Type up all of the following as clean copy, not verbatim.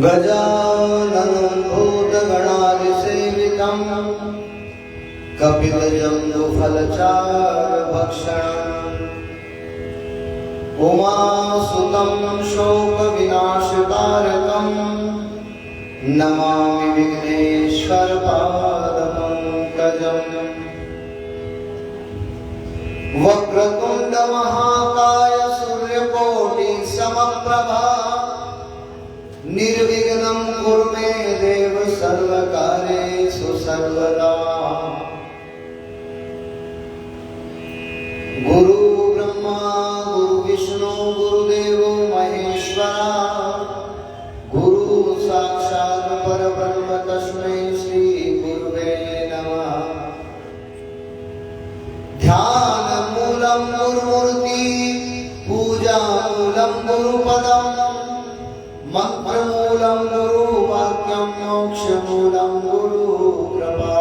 गजाननं भूतगणादिसेवितं कपिलजम्बुफलचारुभक्षणम् उमासुतं शोकविनाशकारकं नमामि विघ्नेश्वरपादपङ्कजम्। वक्रतुण्डमहाकाय सूर्यकोटिसमप्रभा निर्विघ्नं कुरु मे देव सर्वकार्येषु सर्वदा। गुरु ब्रह्मा गुरु विष्णु गुरुदेवो महेश्वरा गुरु साक्षात् परब्रह्म तस्मै श्री गुरुवे नमः। ध्यान मूलं गुरुमूर्ति पूजा मूलं गुरुपदम् मंत्रमूलं गुरुवाक्यं मोक्षमूलं गुरुकृपा।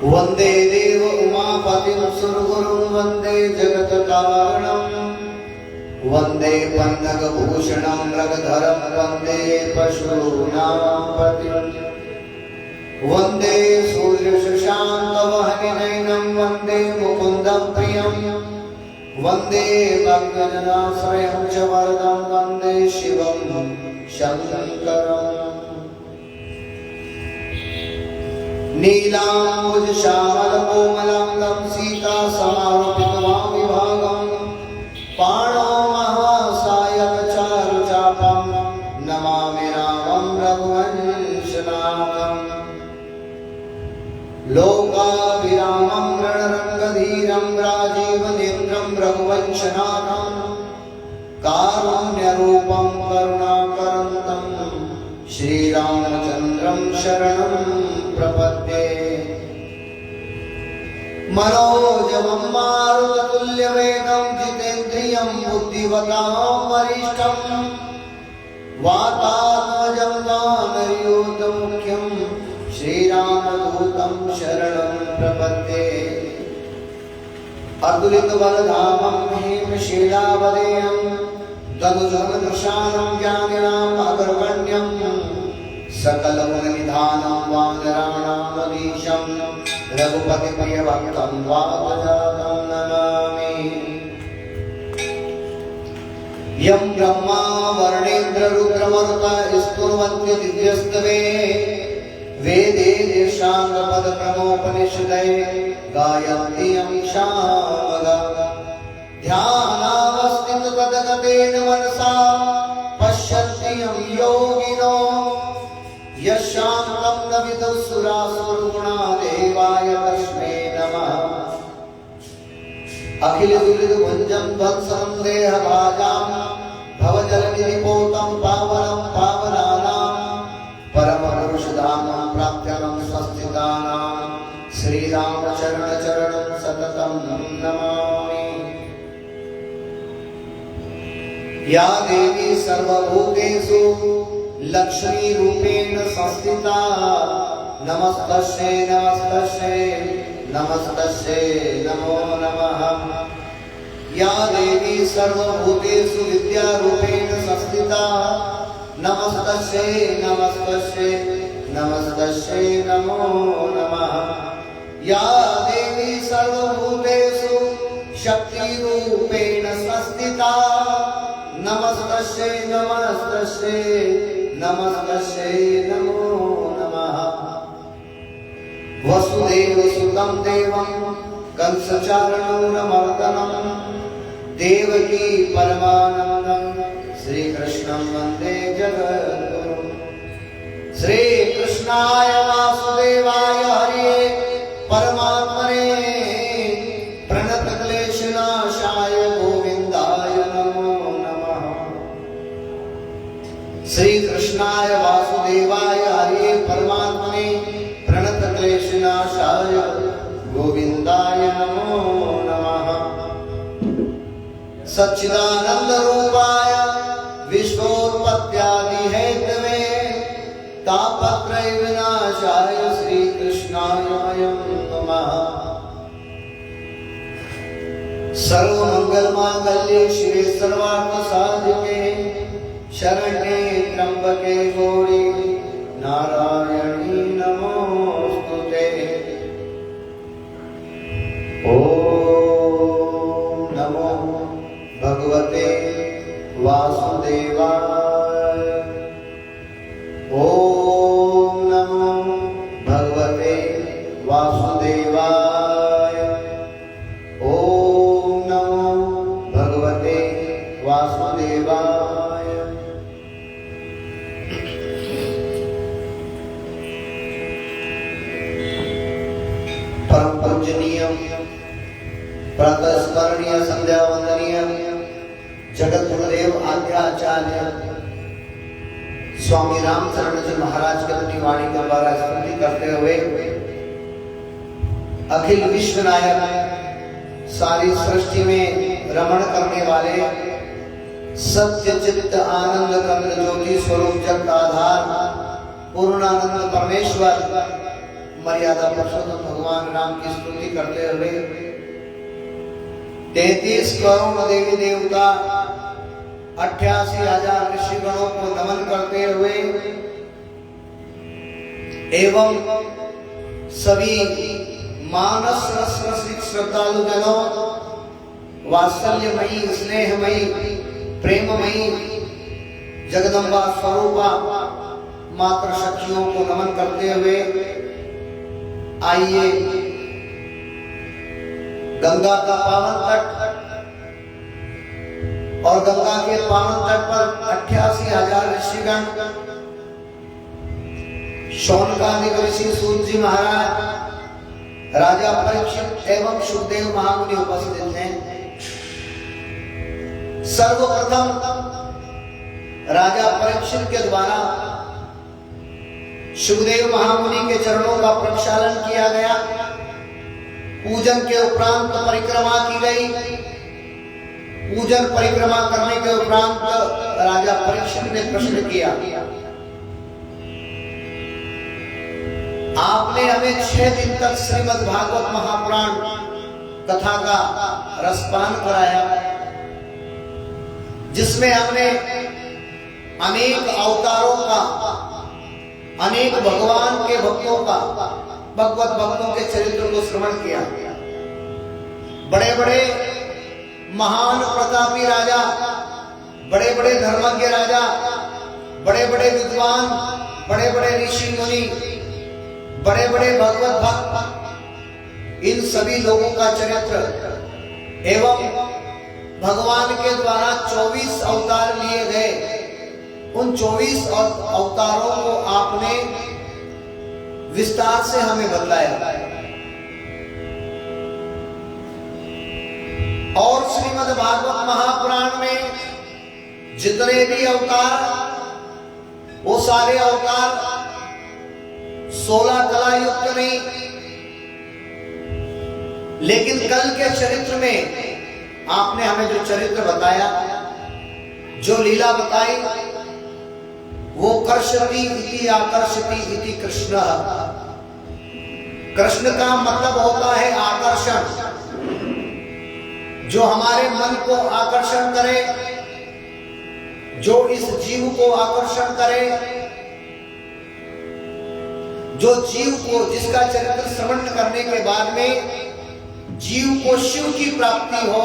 वन्दे देव उमापतिं सुरगुरुं वन्दे जगत्कारणं वन्दे पन्नगभूषणं मृगधरं वन्दे पशूनां पतिं वन्दे सूर्यशशाङ्कवहनिनयनं वन्दे मुकुन्दं प्रियं वन्दे भक्तजनाश्रयं च वरदं वन्दे शिवं शङ्करम्। नीलाम्बुजश्यामलकोमलाङ्गं सीतासमारोपितवामविभागं पाणौ महासायकचारुचापं नमामि रामं रघुवंशनाथम्। लोकाभिरामं रणरङ्गधीरं राजीवनेत्रं रघुवंशनाथं कारुण्यरूपं करुणाकरन्तं श्रीरामचन्द्रं शरणं प्रपद्ये। मनोजवं मारुततुल्यवेगं जितेन्द्रियं बुद्धिमतां वरिष्ठं वातात्मजं वानरयूथमुख्यं श्रीरामदूतं शरणं प्रपद्ये। अतुलितबलधामं हेमशीलावदेयं तनुजगदृशानं ज्ञानिनाम् अग्रगण्यं सकलगुणनिधानं वानराणामधीशं रघुपतिप्रियभक्तं वातजातं नमामि। यं ब्रह्मा वर्णेन्द्ररुद्रमरुतः स्तुवन्ति दिव्यस्तवे वेदे देशाङ्गपदक्रमोपनिषदे गायन्ति यं सामगा। ध्यानावस्थितगतेन मनसा पश्यन्ति यं योगिनो यशान्तं न विदुःसुरासुरगुणा देवाय तस्मै नमः। अखिलदुरितभुञ्जं ध्वंसं देहभाजां भवजलनिधिपोतं पावनं पावनानां परमपुरुषधामं प्राप्त्यं संस्थितानां श्रीरामचरणचरणं सततं नमामि। या देवी सर्वभूतेषु लक्ष्मीरूपेण संस्थिता नमस्तस्यै नमस्तस्यै नमस्तस्यै नमो नमः। या देवी सर्वभूतेषु विद्यारूपेण संस्थिता नमस्तस्यै नमस्तस्यै नमस्तस्यै नमो नमः। या देवी सर्वभूतेषु शक्तिरूपेण संस्थिता नमस्तस्यै नमस्तस्यै नमस्तस्यै नमो नमः। वसुदेवसुतं देवं कंसचारणूरमर्दनं देवकी परमानन्दं श्रीकृष्णं वन्दे जगद्गुरुं। श्रीकृष्णाय वासुदेवाय हरे परमात्मने प्रणतक्लेशनाशाय गोविन्दाय नमो नमः। श्रीकृष्णाय वासुदेवाय हरे परमात्मने प्रणतक्लेशनाशाय गोविन्दाय नमो नमः। सच्चिदानन्दरूपाय विश्वोत्पत्त्यादिहेतवे तापत्रय विनाशाय श्रीकृष्णाय वयं नमः। सर्वमंगलमांगल्ये शिवे सर्वार्थ साधिके शरण्ये त्र्यंबके गौरी नारायणी नमोस्तुते। ओम नमो भगवते वासुदेवाय। ओम नमो भगवते वासुदेवाय। ओम नमो भगवते वासुदेवाय। परम पूजनीय प्रातःस्मरणीय संध्या वंदनीय जगत गुरुदेव आद्याचार्य स्वामी रामचरण जी महाराज के अपनी वाणी के द्वारा स्तुति करते हुए अखिल विश्व नायक सारी सृष्टि में रमण करने वाले सत्य चित्त आनंद कंद ज्योति स्वरूप जगत आधार पूर्णानंद परमेश्वर मर्यादा पुरुषोत्तम भगवान राम की स्तुति करते हुए 33 करोड़ देवी देवता 88,000 ऋषिगणों को नमन करते हुए एवं सभी मानस रस रसिक श्रद्धालु जनों, वात्सल्यमयी स्नेहमयी प्रेममयी जगदम्बा स्वरूपा मातृ शक्तियों को नमन करते हुए आइए गंगा का पावन तट और गंगा के पावन तट पर 88,000 ऋषिगण, शौनकादिक ऋषि सूत जी महाराज, राजा परीक्षित एवं सुखदेव महामुनि उपस्थित हैं। सर्वप्रथम राजा परीक्षित के द्वारा सुखदेव महामुनि के चरणों का प्रक्षालन किया गया। पूजन के उपरांत परिक्रमा की गई। पूजन परिक्रमा करने के उपरांत राजा परीक्षित ने प्रश्न किया, आपने हमें 6 दिन तक श्रीमद् भागवत महापुराण कथा का रसपान कराया, जिसमें हमने अनेक अवतारों का, अनेक भगवान के भक्तों का, भगवत भक्तों के चरित्र को श्रवण किया। बड़े बड़े महान प्रतापी राजा, बड़े बड़े धर्मज्ञ राजा, बड़े बड़े विद्वान, बड़े बड़े ऋषि मुनि, बड़े बड़े भगवत भक्त, इन सभी लोगों का चरित्र एवं भगवान के द्वारा 24 अवतार लिए गए, उन 24 अवतारों को आपने विस्तार से हमें बतलाया। और श्रीमद् भागवत महापुराण में जितने भी अवतार, वो सारे अवतार 16 कला युक्त नहीं, लेकिन कल के चरित्र में आपने हमें जो चरित्र बताया, जो लीला बताई, वो कर्षति इति आकर्षति इति कृष्ण। कृष्ण का मतलब होता है आकर्षण, जो हमारे मन को आकर्षण करे, जो इस जीव को आकर्षण करे, जो जीव को, जिसका चरित्र श्रवण करने के बाद में जीव को शिव की प्राप्ति हो,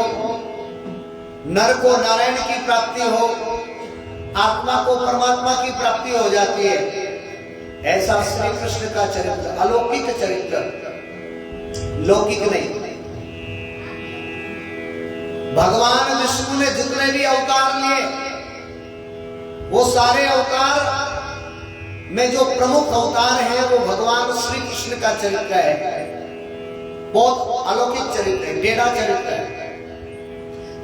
नर को नारायण की प्राप्ति हो, आत्मा को परमात्मा की प्राप्ति हो जाती है। ऐसा श्री कृष्ण का चरित्र, अलौकिक चरित्र, लौकिक नहीं। भगवान विष्णु ने जितने भी अवतार लिए, वो सारे अवतार में जो प्रमुख अवतार है वो भगवान श्री कृष्ण का चरित्र है। बहुत अलौकिक चरित्र है, टेढ़ा चरित्र है।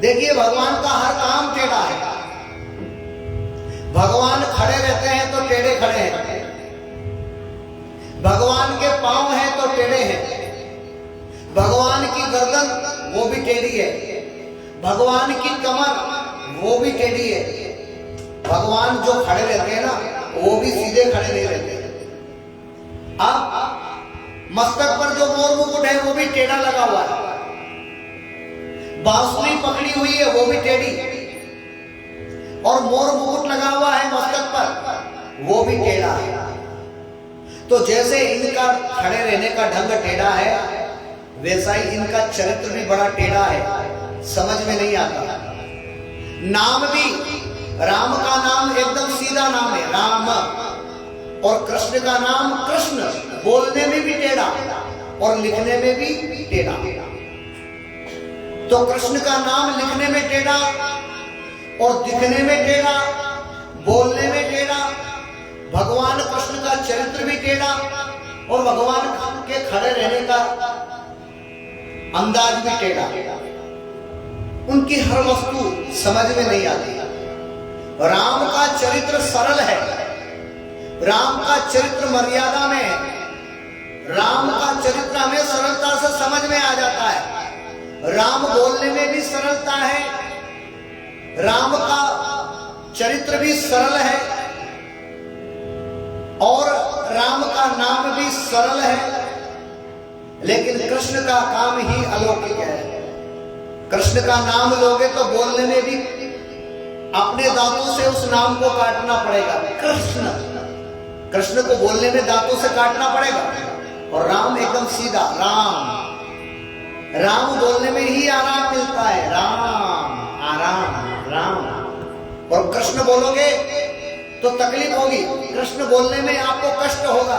देखिए, भगवान का हर काम टेढ़ा है। भगवान खड़े रहते हैं तो टेढ़े खड़े हैं, भगवान के पांव हैं तो टेढ़े हैं, भगवान की गर्दन वो भी टेढ़ी है, भगवान की कमर वो भी टेढ़ी है। भगवान जो खड़े रहते हैं ना, वो भी सीधे खड़े नहीं रहते। अब मस्तक पर जो मोर मुकुट है वो भी टेढ़ा लगा हुआ है, बांसुरी पकड़ी हुई है वो भी टेढ़ी, और मोर मुकुट लगा हुआ है मस्तक पर, वो भी टेढ़ा है। तो जैसे इनका खड़े रहने का ढंग टेढ़ा है, वैसा ही इनका चरित्र भी बड़ा टेढ़ा है, समझ में नहीं आता। नाम भी, राम का नाम एकदम सीधा नाम है राम, और कृष्ण का नाम कृष्ण, बोलने में भी टेढ़ा और लिखने में भी टेढ़ा। तो कृष्ण का नाम लिखने में टेढ़ा और दिखने में टेढ़ा, बोलने में टेढ़ा। भगवान कृष्ण का चरित्र भी टेढ़ा और भगवान के खड़े रहने का अंदाज भी टेढ़ा। उनकी हर वस्तु समझ में नहीं आती। राम का चरित्र सरल है, राम का चरित्र मर्यादा में है, राम का चरित्र हमें सरलता से समझ में आ जाता है। राम बोलने में भी सरलता है, राम का चरित्र भी सरल है और राम का नाम भी सरल है। लेकिन कृष्ण का काम ही अलौकिक है। कृष्ण का नाम लोगे तो बोलने में भी अपने दांतों से उस नाम को काटना पड़ेगा। कृष्ण, कृष्ण को बोलने में दांतों से काटना पड़ेगा। और राम एकदम सीधा राम, राम बोलने में ही आराम मिलता है, राम आराम राम। और कृष्ण बोलोगे तो तकलीफ होगी, कृष्ण बोलने में आपको कष्ट होगा,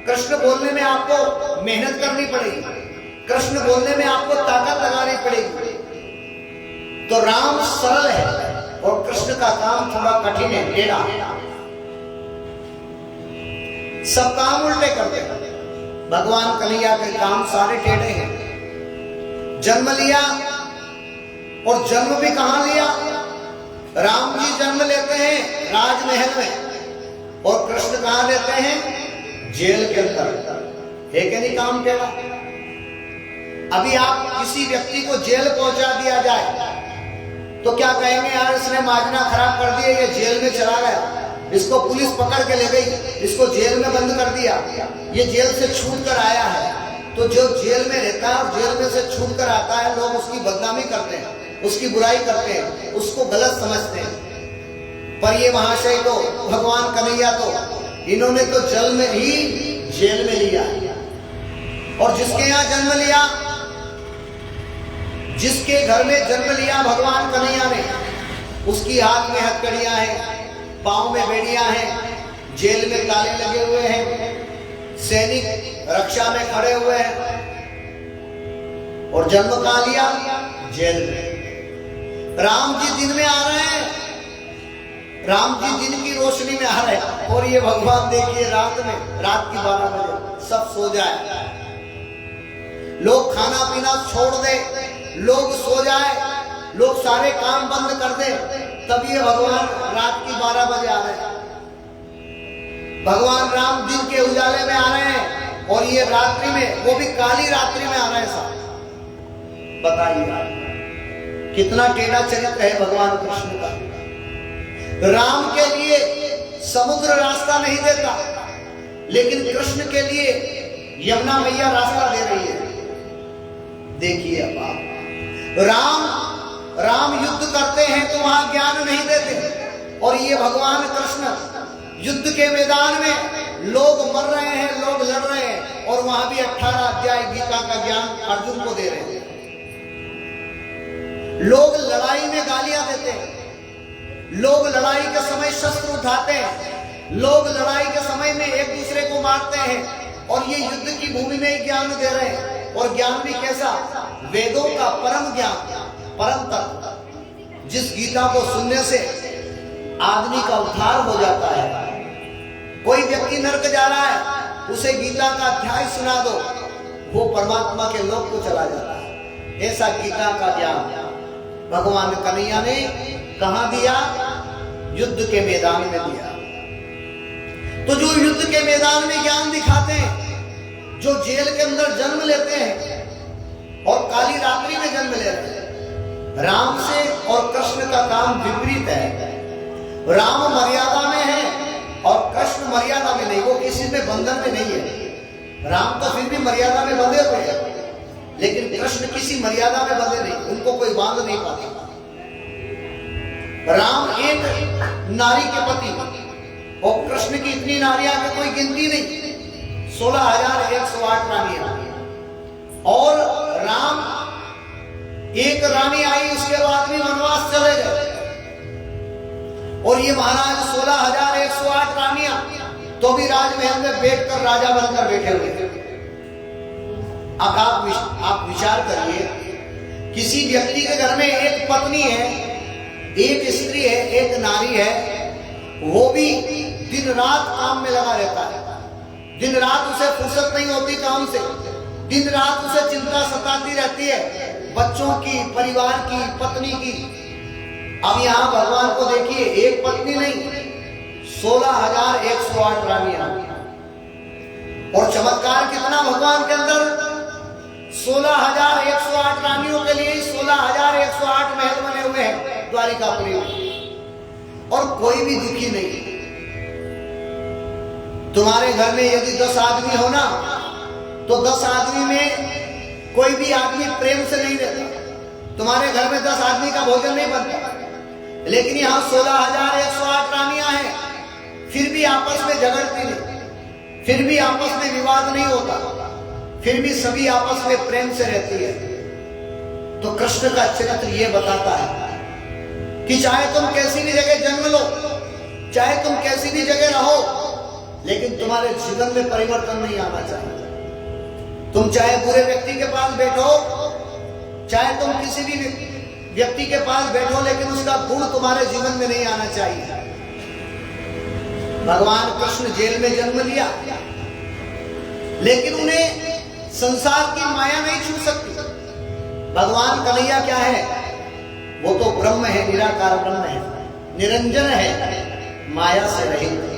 कृष्ण बोलने में आपको मेहनत करनी पड़ेगी, कृष्ण बोलने में आपको ताकत लगानी पड़ेगी। तो राम सरल है और कृष्ण का काम थोड़ा कठिन है, टेढ़ा। सब काम उल्टे करते हैं। भगवान कन्हैया के काम सारे टेढ़े हैं। जन्म लिया और जन्म भी कहां लिया? राम जी जन्म लेते हैं राजमहल में और कृष्ण कहां लेते हैं? जेल के अंदर। है कि नहीं काम टेढ़ा? अभी आप किसी व्यक्ति को जेल पहुंचा दिया जाए तो क्या कहेंगे? यार इसने माजना खराब कर दिया, ये जेल में चला गया, इसको पुलिस पकड़ के ले गई, इसको जेल में बंद कर दिया, ये जेल से छूट कर आया है। तो जो जेल में रहता है और जेल में से छूट कर आता है, लोग उसकी बदनामी करते हैं, उसकी बुराई करते हैं, उसको गलत समझते हैं। पर ये महाशय तो, भगवान कन्हैया तो, इन्होंने तो जल में ही जेल में लिया। और जिसके यहाँ जन्म लिया, जिसके घर में जन्म लिया भगवान कन्हैया ने, उसकी हाथ में हथकड़ियां हैं, पांव में बेड़ियां हैं, जेल में ताले लगे हुए हैं, सैनिक रक्षा में खड़े हुए हैं। और जन्म कहां लिया? जेल में। राम जी दिन में आ रहे हैं, राम जी दिन की रोशनी में आ रहे हैं, और ये भगवान देखिए रात में, रात की 12 बजे सब सो जाए, लोग खाना पीना छोड़ दे, लोग सो जाए, लोग सारे काम बंद कर दे, तब ये भगवान रात की 12 बजे आ रहे हैं। भगवान राम दिन के उजाले में आ रहे हैं और ये रात्रि में, वो भी काली रात्रि में आ रहे हैं साहब। बताइए कितना टेढ़ा चरित्र है भगवान कृष्ण का। राम के लिए समुद्र रास्ता नहीं देता, लेकिन कृष्ण के लिए यमुना मैया रास्ता दे रही है। देखिए अब आप, राम युद्ध करते हैं तो वहां ज्ञान नहीं देते, और ये भगवान कृष्ण युद्ध के मैदान में लोग मर रहे हैं, लोग लड़ रहे हैं, और वहां भी 18 अध्याय गीता का ज्ञान अर्जुन को दे रहे हैं। लोग लड़ाई में गालियां देते हैं, लोग लड़ाई के समय शस्त्र उठाते हैं, लोग लड़ाई के समय में एक दूसरे को मारते हैं, और ये युद्ध की भूमि में ही ज्ञान दे रहे हैं। और ज्ञान भी कैसा? वेदों का परम ज्ञान, परम तत्व, जिस गीता को सुनने से आदमी का उद्धार हो जाता है। कोई व्यक्ति नरक जा रहा है, उसे गीता का अध्याय सुना दो, वो परमात्मा के लोक को चला जाता है। ऐसा गीता का ज्ञान भगवान कन्हैया ने कहां दिया? युद्ध के मैदान में दिया। तो जो युद्ध के मैदान में ज्ञान दिखाते हैं, जो जेल के अंदर जन्म लेते हैं और काली रात्रि में जन्म लेते हैं, राम से और कृष्ण का काम विपरीत है। राम मर्यादा में है और कृष्ण मर्यादा में नहीं, वो किसी में बंधन में नहीं है। राम तो फिर भी मर्यादा में बंधे हुए हैं, लेकिन कृष्ण किसी मर्यादा में बंधे नहीं, उनको कोई बांध नहीं पाता। राम अनेक नारी के पति, और कृष्ण की इतनी नारियां की कोई गिनती नहीं, 16,108 रानियां। और राम एक रानी आई, उसके बाद भी वनवास चले गए, और ये महाराज 16,108 रानियां तो भी राजमहल में बैठकर राजा बनकर बैठे हुए थे। अब आप विचार करिए, किसी व्यक्ति के घर में एक पत्नी है, एक स्त्री है, एक नारी है, वो भी दिन रात काम में लगा रहता है, दिन रात उसे फुर्सत नहीं होती काम से, दिन रात उसे चिंता सताती रहती है, बच्चों की, परिवार की, पत्नी की। अब यहां भगवान को देखिए, एक पत्नी नहीं, 16,108 रानियां। और चमत्कार कितना भगवान के अंदर, 16,108 रानियों के लिए 16,108 महल बने हुए हैं द्वारिकापुरी में, और कोई भी दुखी नहीं। तुम्हारे घर में यदि 10 आदमी हो ना, तो 10 आदमी में कोई भी आदमी प्रेम से नहीं रहता। तुम्हारे घर में 10 आदमी का भोजन नहीं बनता, लेकिन यहां 16,108 रानियां हैं, फिर भी आपस में झगड़ती नहीं, फिर भी आपस में विवाद नहीं होता, फिर भी सभी आपस में प्रेम से रहती है। तो कृष्ण का चरित्र ये बताता है कि चाहे तुम कैसी भी जगह जन्म लो, चाहे तुम कैसी भी जगह रहो, लेकिन तुम्हारे जीवन में परिवर्तन नहीं आना चाहिए। तुम चाहे बुरे व्यक्ति के पास बैठो, चाहे तुम किसी भी व्यक्ति के पास बैठो, लेकिन उसका गुण तुम्हारे जीवन में नहीं आना चाहिए। भगवान कृष्ण जेल में जन्म लिया, लेकिन उन्हें संसार की माया नहीं छू सकती। भगवान कन्हैया क्या है? वो तो ब्रह्म है, निराकार ब्रह्म है, निरंजन है, माया से रहित है।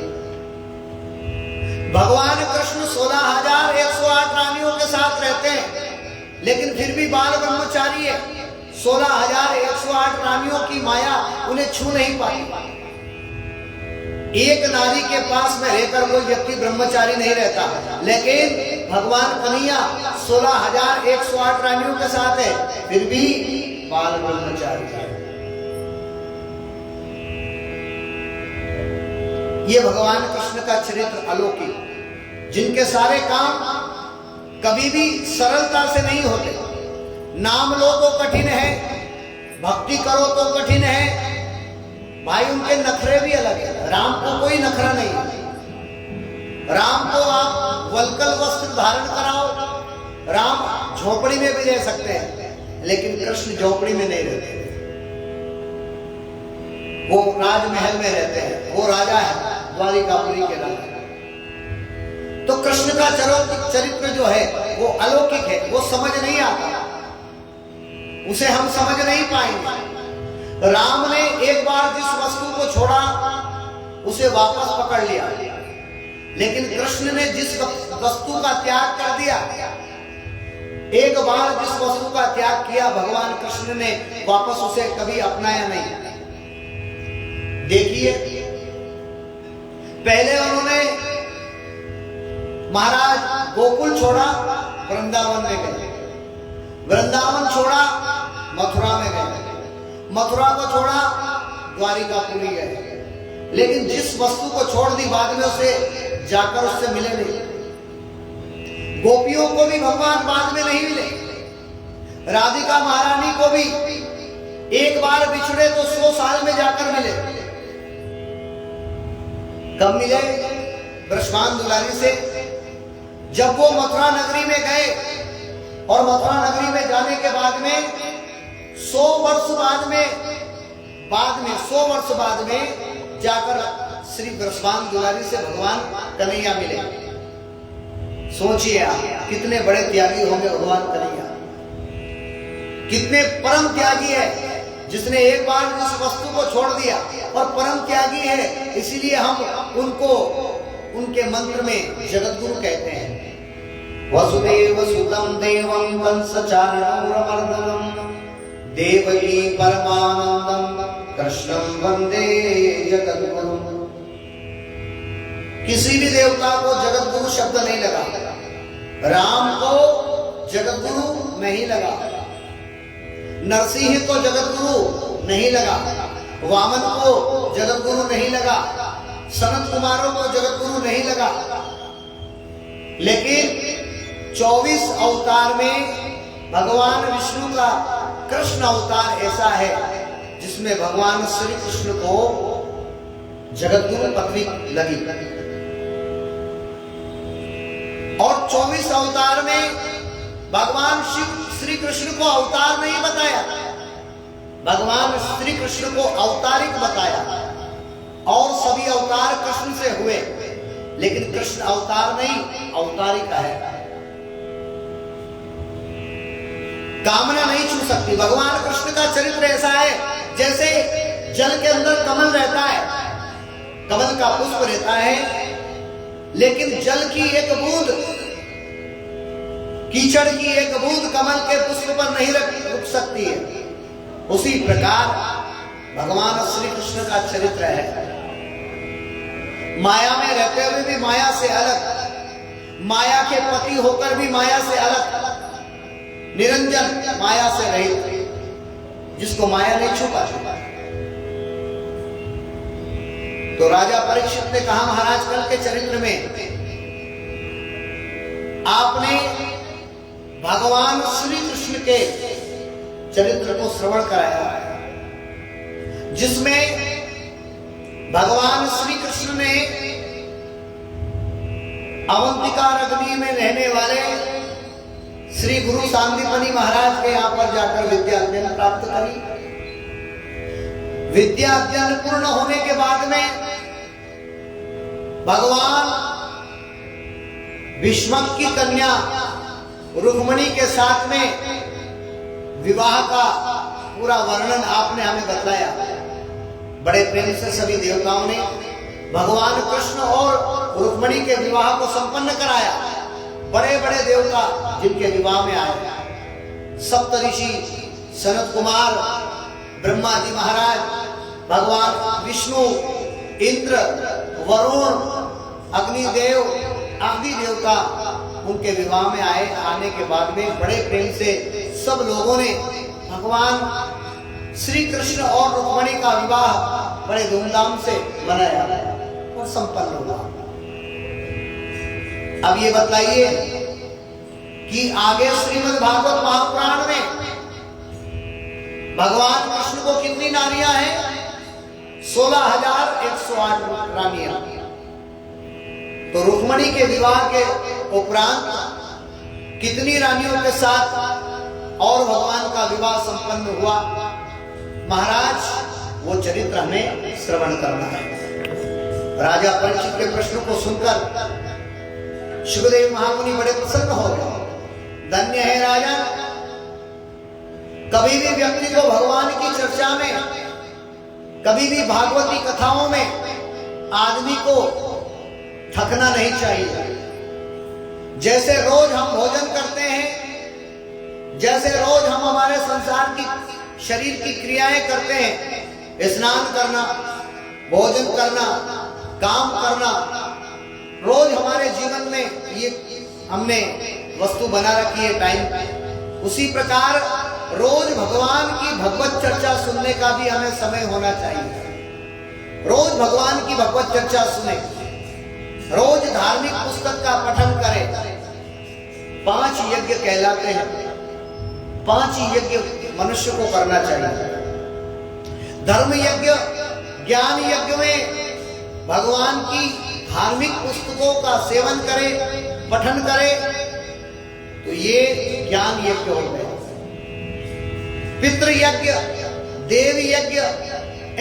भगवान कृष्ण 16,108 रानियों के साथ रहते हैं, लेकिन फिर भी बाल ब्रह्मचारी है। 16,108 रानियों की माया उन्हें छू नहीं पाई। एक नारी के पास में रहकर कोई व्यक्ति ब्रह्मचारी नहीं रहता, लेकिन भगवान कन्हैया 16,108 रानियों के साथ है, फिर भी बाल ब्रह्मचारी है। ये भगवान कृष्ण का चरित्र अलौकिक, जिनके सारे काम कभी भी सरलता से नहीं होते। नाम लो तो कठिन है, भक्ति करो तो कठिन है। भाई उनके नखरे भी अलग है। राम को कोई नखरा नहीं है। राम को आप वल्कल वस्त्र धारण कराओ, राम झोपड़ी में भी रह सकते हैं, लेकिन कृष्ण झोपड़ी में नहीं रहते, वो राजमहल में रहते हैं। वो राजा है, द्वारिकापुरी के राजा। तो कृष्ण का चरित्र जो है वो अलौकिक है, वो समझ नहीं आता, उसे हम समझ नहीं पाएंगे। राम ने एक बार जिस वस्तु को छोड़ा उसे वापस पकड़ लिया, लेकिन कृष्ण ने जिस वस्तु का त्याग कर दिया, एक बार जिस वस्तु का त्याग किया, भगवान कृष्ण ने वापस उसे कभी अपनाया नहीं। देखिए, पहले उन्होंने महाराज गोकुल छोड़ा, वृंदावन में गए, वृंदावन छोड़ा, मथुरा में गए, मथुरा को छोड़ा, द्वारिकापुरी गए। लेकिन जिस वस्तु को छोड़ दी, बाद में उसे जाकर उससे मिले नहीं। गोपियों को भी भगवान बाद में नहीं मिले। राधिका महारानी को भी एक बार बिछड़े तो 100 साल में जाकर मिले। कब मिले? ब्रजमान दुलारी से। जब वो मथुरा नगरी में गए, और मथुरा नगरी में जाने के बाद में 100 वर्ष बाद में 100 वर्ष बाद में जाकर श्री ब्रजमान दुलारी से भगवान कन्हैया मिले। सोचिए आप, कितने बड़े त्यागी होंगे भगवान कन्हैया, कितने परम त्यागी है, जिसने एक बार इस वस्तु को छोड़ दिया, और परम त्यागी है, इसीलिए हम उनको उनके मंत्र में जगत गुरु कहते हैं। वसुदेव सुतम देवम कंसचानूरमर्दनम देवकी परमानंदम कृष्णं वंदे जगत गुरु। किसी भी देवता को जगत गुरु शब्द नहीं लगा, राम को जगत गुरु नहीं लगा, नरसिंह को जगत गुरु नहीं लगा, वामन को जगत गुरु नहीं लगा, सनत कुमारों को जगत गुरु नहीं लगा, लेकिन 24 अवतार में भगवान विष्णु का कृष्ण अवतार ऐसा है जिसमें भगवान श्री कृष्ण को जगत गुरु पदवी लगी। और 24 अवतार में भगवान श्री कृष्ण को अवतार नहीं बताया, भगवान श्री कृष्ण को अवतारिक बताया। और सभी अवतार कृष्ण से हुए, लेकिन कृष्ण अवतार नहीं, अवतारिक है। कामना नहीं छू सकती। भगवान कृष्ण का चरित्र ऐसा है जैसे जल के अंदर कमल रहता है, कमल का पुष्प रहता है, लेकिन जल की एक बूंद, कीचड़ की एक बूंद कमल के पुष्प पर नहीं रुक सकती है। उसी प्रकार भगवान श्री कृष्ण का चरित्र है। माया में रहते हुए भी माया से अलग, माया के पति होकर भी माया से अलग, निरंजन, माया से रहित, जिसको माया नहीं छू पाती। तो राजा परीक्षित ने कहा, महाराज कल के चरित्र में आपने भगवान श्री कृष्ण के चरित्र को श्रवण कराया, जिसमें भगवान श्री कृष्ण ने अवंतिका रग्नी में रहने वाले श्री गुरु सांदीपनि महाराज के यहां पर जाकर विद्या अध्ययन प्राप्त करी। विद्या अध्ययन पूर्ण होने के बाद में भगवान भीष्म की कन्या रुक्मिणी के साथ में विवाह का पूरा वर्णन आपने हमें बतलाया। बड़े प्रेम से सभी देवताओं ने भगवान कृष्ण और रुक्मिणी के विवाह को संपन्न कराया। बड़े बड़े देवता जिनके विवाह में आए, सप्तऋषि, सनत कुमार, ब्रह्मा जी महाराज, भगवान विष्णु, इंद्र, वरुण, अग्निदेव आदि देवता उनके विवाह में आए। आने के बाद में बड़े प्रेम से सब लोगों ने भगवान श्री कृष्ण और रुक्मिणी का विवाह बड़े धूमधाम से मनाया और संपन्न हुआ। अब ये बताइए कि आगे श्रीमद् भागवत महापुराण में भगवान कृष्ण को कितनी नारियां हैं? 16,108 रानियां। तो रुक्मिणी के विवाह के उपरांत कितनी रानियों के साथ और भगवान का विवाह संपन्न हुआ? महाराज वो चरित्र हमें श्रवण करना है। राजा परीक्षित के प्रश्न को सुनकर सुखदेव महामुनि बड़े प्रसन्न हो गए। धन्य है राजा, कभी भी व्यक्ति को भगवान की चर्चा में, कभी भी भागवती कथाओं में आदमी को थकना नहीं चाहिए। जैसे रोज हम भोजन करते हैं, जैसे रोज हम हमारे संसार की शरीर की क्रियाएं करते हैं, स्नान करना, भोजन करना, काम करना, रोज हमारे जीवन में ये हमने वस्तु बना रखी है टाइम। उसी प्रकार रोज भगवान की भगवत चर्चा सुनने का भी हमें समय होना चाहिए। रोज भगवान की भगवत चर्चा सुने, रोज धार्मिक पुस्तक का पठन करें। 5 यज्ञ कहलाते हैं, 5 यज्ञ मनुष्य को करना चाहिए। धर्म यज्ञ, ज्ञान यज्ञ में भगवान की धार्मिक पुस्तकों का सेवन करें, पठन करें, तो ये ज्ञान यज्ञ हो गए। पितृ यज्ञ, देव यज्ञ,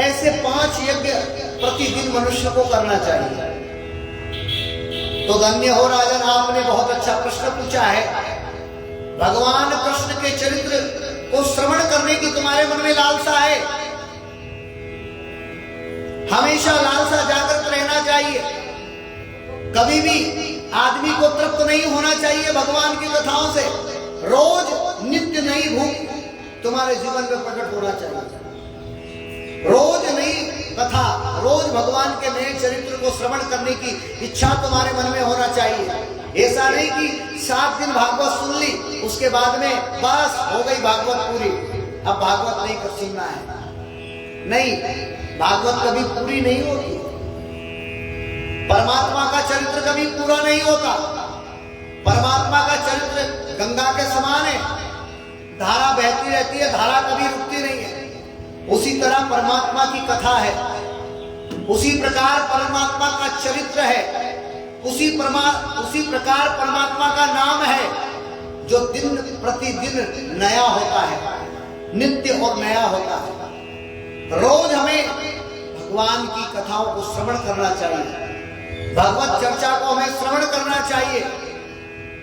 ऐसे 5 यज्ञ प्रतिदिन मनुष्य को करना चाहिए। तो धन्य हो राजन, आपने बहुत अच्छा प्रश्न पूछा है। भगवान कृष्ण के चरित्र को श्रवण करने की तुम्हारे मन में लालसा है। हमेशा लालसा जागृत रहना चाहिए। कभी भी आदमी को तृप्त नहीं होना चाहिए भगवान की कथाओं से। रोज नित्य नई भूख तुम्हारे जीवन में प्रकट होना चाहिए। रोज नई कथा, रोज भगवान के नए चरित्र को श्रवण करने की इच्छा तुम्हारे मन में होना चाहिए। ऐसा नहीं कि 7 दिन भागवत सुन ली, उसके बाद में बस हो गई भागवत पूरी, अब भागवत नहीं कर सुनना है। नहीं, भागवत कभी पूरी नहीं होती। परमात्मा का चरित्र कभी पूरा नहीं होता। परमात्मा का चरित्र गंगा के समान है, धारा बहती रहती है, धारा कभी रुकती नहीं है। उसी तरह परमात्मा की कथा है, उसी प्रकार परमात्मा का चरित्र है, उसी प्रकार परमात्मा का नाम है, जो दिन प्रतिदिन नया होता है, नित्य और नया होता है। रोज हमें भगवान की कथाओं को श्रवण करना चाहिए, भगवत चर्चा को हमें श्रवण करना चाहिए।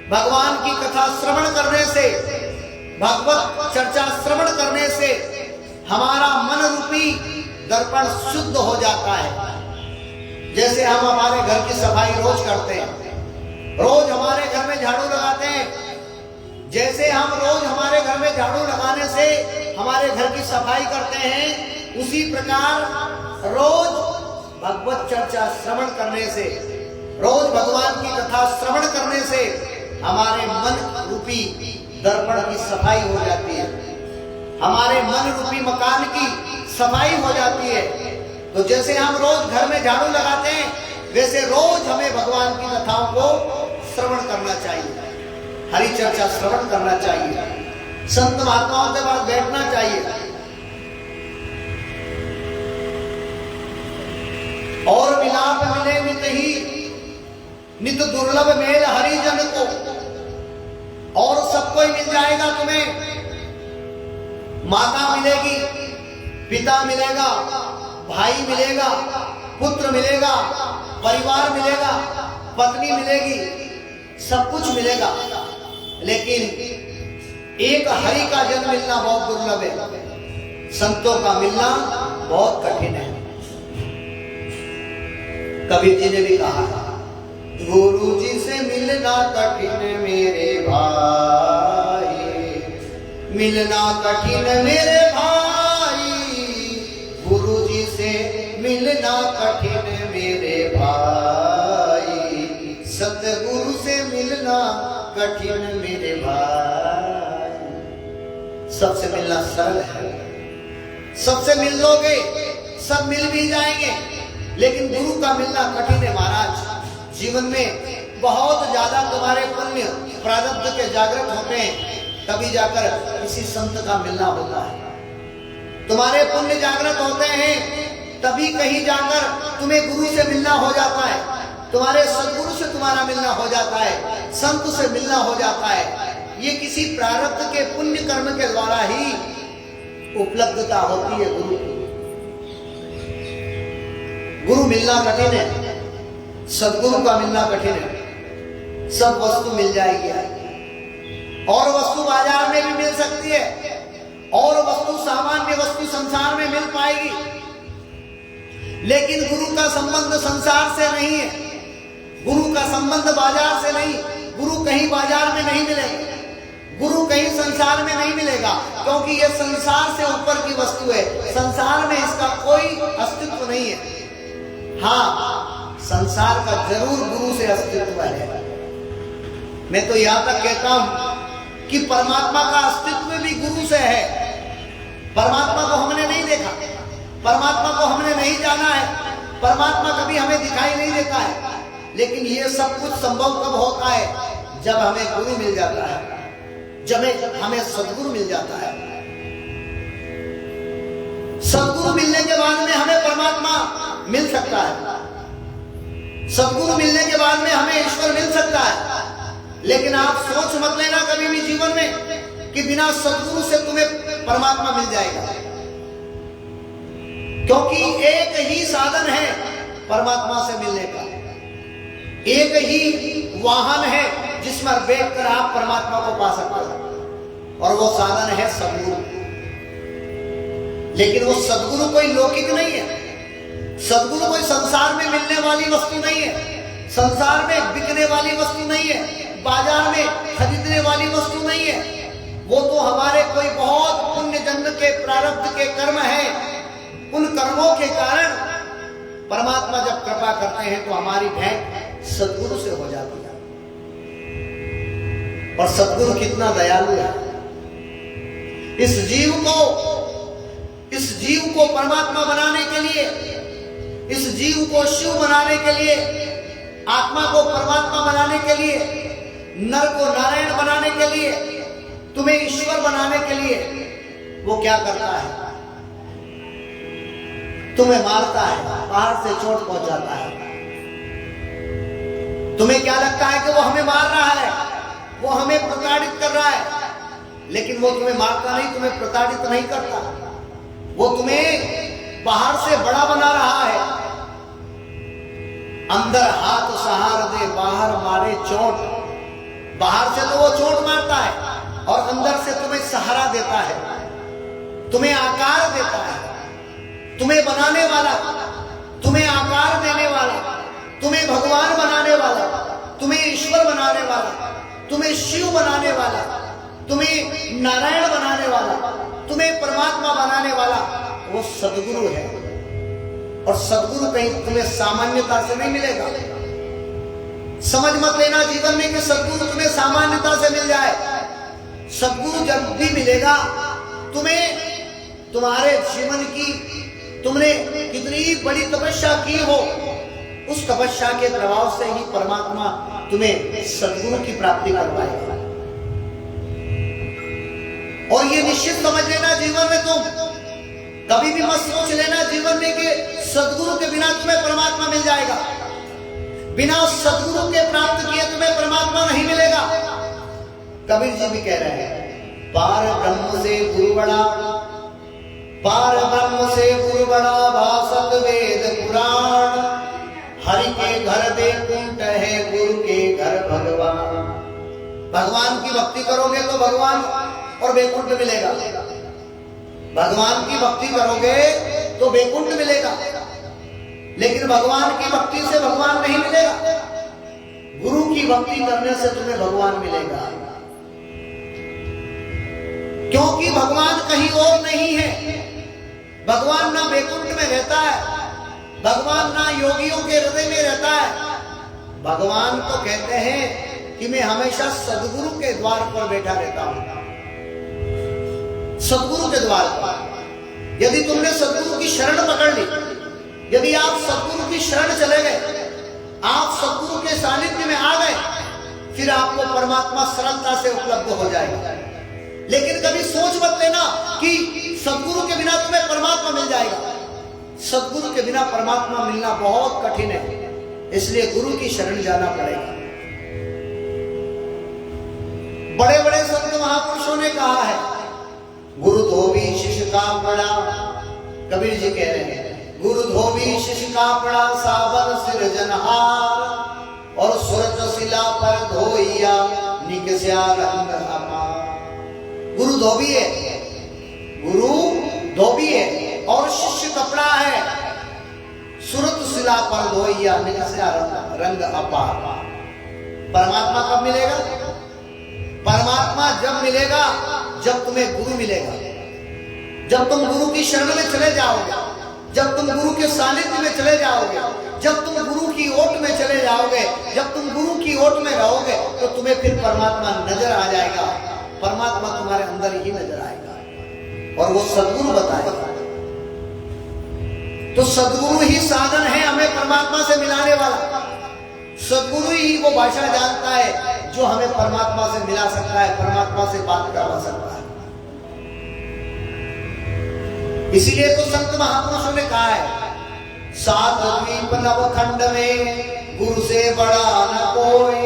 भगवान की कथा श्रवण करने से, भगवत चर्चा श्रवण करने से हमारा मन रूपी दर्पण शुद्ध हो जाता है। जैसे हम हमारे घर की सफाई रोज करते हैं, रोज हमारे घर में झाड़ू लगाते हैं, जैसे हम रोज हमारे घर में झाड़ू लगाने से हमारे घर की सफाई करते हैं, उसी प्रकार रोज भगवत चर्चा श्रवण करने से, रोज भगवान की कथा श्रवण करने से हमारे मन रूपी दर्पण की सफाई हो जाती है, हमारे मन रूपी मकान की सफाई हो जाती है। तो जैसे हम रोज घर में झाड़ू लगाते हैं, वैसे रोज हमें भगवान की कथाओं को श्रवण करना चाहिए, हरि चर्चा श्रवण करना चाहिए, संत महात्माओं के पास बैठना चाहिए। और मिलाप मिले नित ही, नित दुर्लभ मेल हरिजन को। और सबको ही मिल जाएगा तुम्हें, माता मिलेगी, पिता मिलेगा, भाई मिलेगा, पुत्र मिलेगा, परिवार मिलेगा, पत्नी मिलेगी, सब कुछ मिलेगा। लेकिन एक हरि का जन्म मिलना बहुत दुर्लभ है, संतों का मिलना बहुत कठिन है। कबीर जी ने भी कहा, गुरु जी से मिलना कठिन मेरे भाई, मिलना कठिन मेरे भाई, गुरु जी से मिलना कठिन मेरे भाई, सतगुरु से मिलना कठिन मेरे भाई। सबसे मिलना सरल है, सबसे मिल लोगे, सब मिल भी जाएंगे, लेकिन गुरु का मिलना कठिन है महाराज। जीवन में बहुत ज्यादा तुम्हारे पुण्य प्रारब्ध के जागृत होते हैं, तभी जाकर किसी संत का मिलना होता है। तुम्हारे पुण्य जागृत होते हैं, तभी कहीं जाकर तुम्हें गुरु से मिलना हो जाता है, तुम्हारे सदगुरु से तुम्हारा मिलना हो जाता है, संत से मिलना हो जाता है। ये किसी प्रारब्ध के पुण्य कर्म के द्वारा ही उपलब्धता होती है गुरु की। गुरु मिलना कठिन है, सदगुरु का मिलना कठिन है। सब वस्तु मिल जाएगी, और वस्तु बाजार में भी मिल सकती है, और वस्तु सामान्य वस्तु संसार में मिल पाएगी, लेकिन गुरु का संबंध संसार से नहीं है, गुरु का संबंध बाजार से नहीं। गुरु कहीं बाजार में नहीं मिलेगा, गुरु कहीं संसार में नहीं मिलेगा, क्योंकि यह संसार से ऊपर की वस्तु है, संसार में इसका कोई अस्तित्व नहीं है। हाँ, संसार का जरूर गुरु से अस्तित्व है। मैं तो यहां तक कहता हूं कि परमात्मा का अस्तित्व भी गुरु से है। परमात्मा को हमने नहीं देखा, परमात्मा को हमने नहीं जाना है, परमात्मा कभी हमें दिखाई नहीं देता है, लेकिन ये सब कुछ संभव कब होता है? जब हमें गुरु मिल जाता है, जब हमें सदगुरु मिल जाता है। सदगुरु मिलने के बाद में हमें परमात्मा मिल सकता है, सदगुरु मिलने के बाद में हमें ईश्वर मिल सकता है। लेकिन आप सोच मत लेना कभी भी जीवन में कि बिना सदगुरु से तुम्हें परमात्मा मिल जाएगा, क्योंकि एक ही साधन है परमात्मा से मिलने का, एक ही वाहन है जिसमें बैठकर आप परमात्मा को पा सकते हो, और वो साधन है सदगुरु। लेकिन वो सदगुरु कोई लौकिक नहीं है, सदगुरु कोई संसार में मिलने वाली वस्तु नहीं है, संसार में बिकने वाली वस्तु नहीं है, बाजार में खरीदने वाली वस्तु नहीं है। वो तो हमारे कोई बहुत पुण्य जन्म के प्रारब्ध के कर्म है, उन कर्मों के कारण परमात्मा जब कृपा करते हैं तो हमारी भेंट सदगुरु से हो जाती है। और सदगुरु कितना दयालु है, इस जीव को, इस इस जीव को परमात्मा बनाने के लिए, इस जीव को शिव बनाने के लिए, आत्मा को परमात्मा बनाने के लिए, नर को नारायण बनाने के लिए, तुम्हें ईश्वर बनाने के लिए वो क्या करता है? तुम्हें मारता है, बाहर से चोट पहुंचाता है। तुम्हें क्या लगता है कि वो हमें मार रहा है, वो हमें प्रताड़ित कर रहा है, लेकिन वो तुम्हें मारता नहीं, तुम्हें प्रताड़ित नहीं करता। वो तुम्हें बाहर से बड़ा बना रहा है। अंदर हाथ सहार दे, बाहर मारे चोट। बाहर से तो वो चोट मारता है और अंदर से तुम्हें सहारा देता है, तुम्हें आकार देता है। तुम्हें बनाने वाला, तुम्हें आकार देने वाला, तुम्हें भगवान बनाने वाला, तुम्हें ईश्वर बनाने वाला, तुम्हें शिव बनाने वाला, तुम्हें नारायण बनाने वाला, तुम्हें परमात्मा बनाने वाला वो सद्गुरु है। और सद्गुरु कहीं तुम्हें सामान्यता से नहीं मिलेगा। समझ मत लेना जीवन में कि सद्गुरु तुम्हें सामान्यता से मिल जाए। सद्गुरु जब भी मिलेगा तुम्हें, तुम्हारे जीवन की, तुमने कितनी बड़ी तपस्या की हो, उस तपस्या के प्रभाव से ही परमात्मा तुम्हें सद्गुरु की प्राप्ति करवाएगा। और ये निश्चित समझ लेना जीवन में, तुम कभी भी मत सोच लेना जीवन में कि सद्गुरु के बिना तुम्हें परमात्मा मिल जाएगा। बिना सद्गुरु के प्राप्त किए तुम्हें परमात्मा नहीं मिलेगा। कबीर जी भी कह रहे हैं, पार ब्रह्म से गुरु बड़ा, पार ब्रह्म से गुरु बड़ा, भासत वेद पुराण। हरि के घर वैकुंठ है, गुरु के घर भगवान। भगवान की भक्ति करोगे तो भगवान और वैकुंठ मिलेगा। भगवान की भक्ति करोगे तो वैकुंठ मिलेगा, लेकिन भगवान की भक्ति से भगवान नहीं मिलेगा। गुरु की भक्ति करने से तुम्हें भगवान मिलेगा, क्योंकि भगवान कहीं और नहीं है। भगवान ना वैकुंठ में रहता है, भगवान ना योगियों के हृदय में रहता है। भगवान तो कहते हैं कि मैं हमेशा सद्गुरु के द्वार पर बैठा रहता हूं। सद्गुरु के द्वार पर यदि तुमने सद्गुरु की शरण पकड़ ली, यदि आप सद्गुरु की शरण चले गए, आप सद्गुरु के सानिध्य में आ गए, फिर आपको परमात्मा सरलता से उपलब्ध हो जाएगा। लेकिन कभी सोच मत लेना कि सद्गुरु के बिना तुम्हें परमात्मा मिल जाएगा। सद्गुरु के बिना परमात्मा मिलना बहुत कठिन है, इसलिए गुरु की शरण जाना पड़ेगा। बड़े बड़े संत महापुरुषों ने कहा है, गुरु धोबी शिष्य का पड़ा। कबीर जी कह रहे हैं, गुरु धोबी शिष्य का पड़ा, सावन सिरजनहार। और सूरज शिला पर धोइया, निकस्या रंग अपार। गुरु धोबी है, गुरु धोबी है और शिष्य कपड़ा है। सूरत शिला पर धोइया, निकस्या रंग अपार। परमात्मा कब मिलेगा? परमात्मा जब मिलेगा जब तुम्हें गुरु मिलेगा, जब तुम गुरु की शरण में चले जाओगे, जब तुम गुरु के सानिध्य में चले जाओगे, जब तुम गुरु की ओट में चले जाओगे, जब तुम गुरु की ओट में रहोगे, तो तुम्हें फिर परमात्मा नजर आ जाएगा। परमात्मा तुम्हारे अंदर ही नजर आएगा और वो सद्गुरु बताएगा। तो सद्गुरु ही साधन है हमें परमात्मा से मिलाने वाला। सद्गुरु ही वो भाषा जानता है जो हमें परमात्मा से मिला सकता है, परमात्मा से बात करवा सकता है। इसीलिए तो संत महापुरुषों ने कहा है, सात द्वीप नवखंड में गुरु से बड़ा न कोई।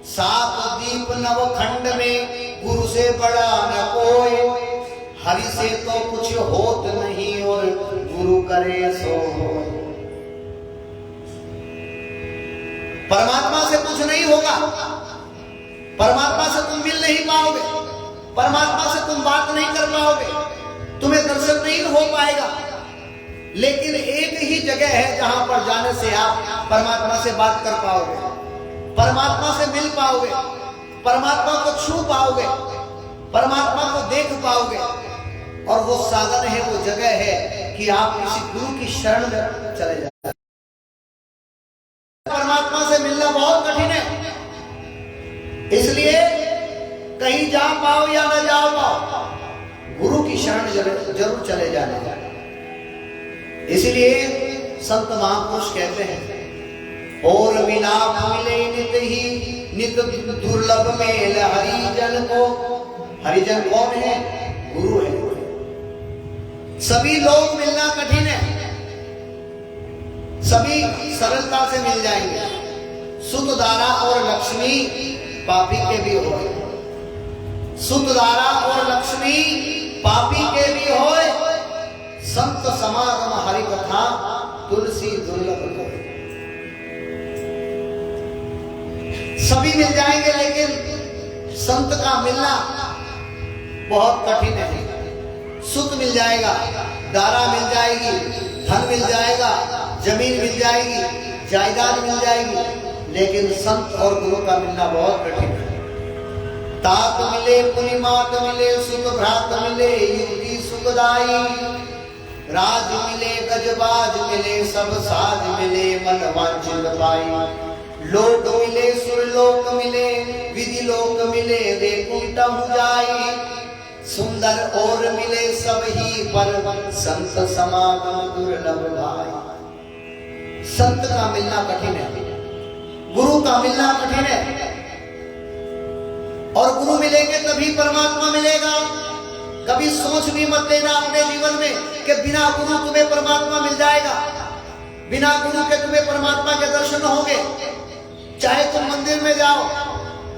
सात द्वीप नवखंड में गुरु से बड़ा न कोई। हरि से तो कुछ होत नहीं और गुरु करे सो होय। परमात्मा से कुछ नहीं होगा, परमात्मा से तुम मिल नहीं पाओगे, परमात्मा से तुम बात नहीं कर पाओगे, तुम्हें दर्शन नहीं हो पाएगा। लेकिन एक ही जगह है जहां पर जाने से आप परमात्मा से बात कर पाओगे, परमात्मा से मिल पाओगे, परमात्मा को छू पाओगे, परमात्मा को देख पाओगे। और वो साधन है, वो जगह है कि आप किसी गुरु की शरण में चले जाए। परमात्मा से मिलना बहुत कठिन है, इसलिए कहीं जा पाओ या न जा पाओ, गुरु की शरण जरूर चले जाना। इसलिए संत महापुरुष कहते हैं और मिलाप मिले नित ही नित दुर्लभ मेल हरिजन को। हरिजन कौन है? गुरु है। सभी लोग मिलना कठिन है, सभी सरलता से मिल जाएंगे। सुतदारा और लक्ष्मी पापी के भी हो, सुतदारा और लक्ष्मी पापी के भी हो। संत समागम हरि कथा तुलसी दुर्लभ को। सभी मिल जाएंगे, लेकिन संत का मिलना बहुत कठिन है। सुत मिल जाएगा, दारा मिल जाएगी, धन मिल जाएगा, जमीन मिल जाएगी, जायदाद मिल जाएगी, लेकिन संत और गुरु का मिलना बहुत कठिन है। तात मिले पुनि मात मिले, सुख भ्रात मिले युक्ति सुखदाई, राज मिले गजबाज मिले, सब साज मिले मन वांछित पाई। लोक मिले सुरलोक मिले, विधि लोक मिले वैकुंठ जाई, सुंदर और मिले सब ही पर, संत समागम दुर्लभ भाई। संत का मिलना कठिन है, गुरु का मिलना कठिन है। और गुरु मिलेंगे तभी परमात्मा मिलेगा। कभी सोच भी मत लेना अपने जीवन में कि बिना गुरु तुम्हें परमात्मा मिल जाएगा, बिना गुरु के तुम्हें परमात्मा के दर्शन होंगे। चाहे तुम मंदिर में जाओ,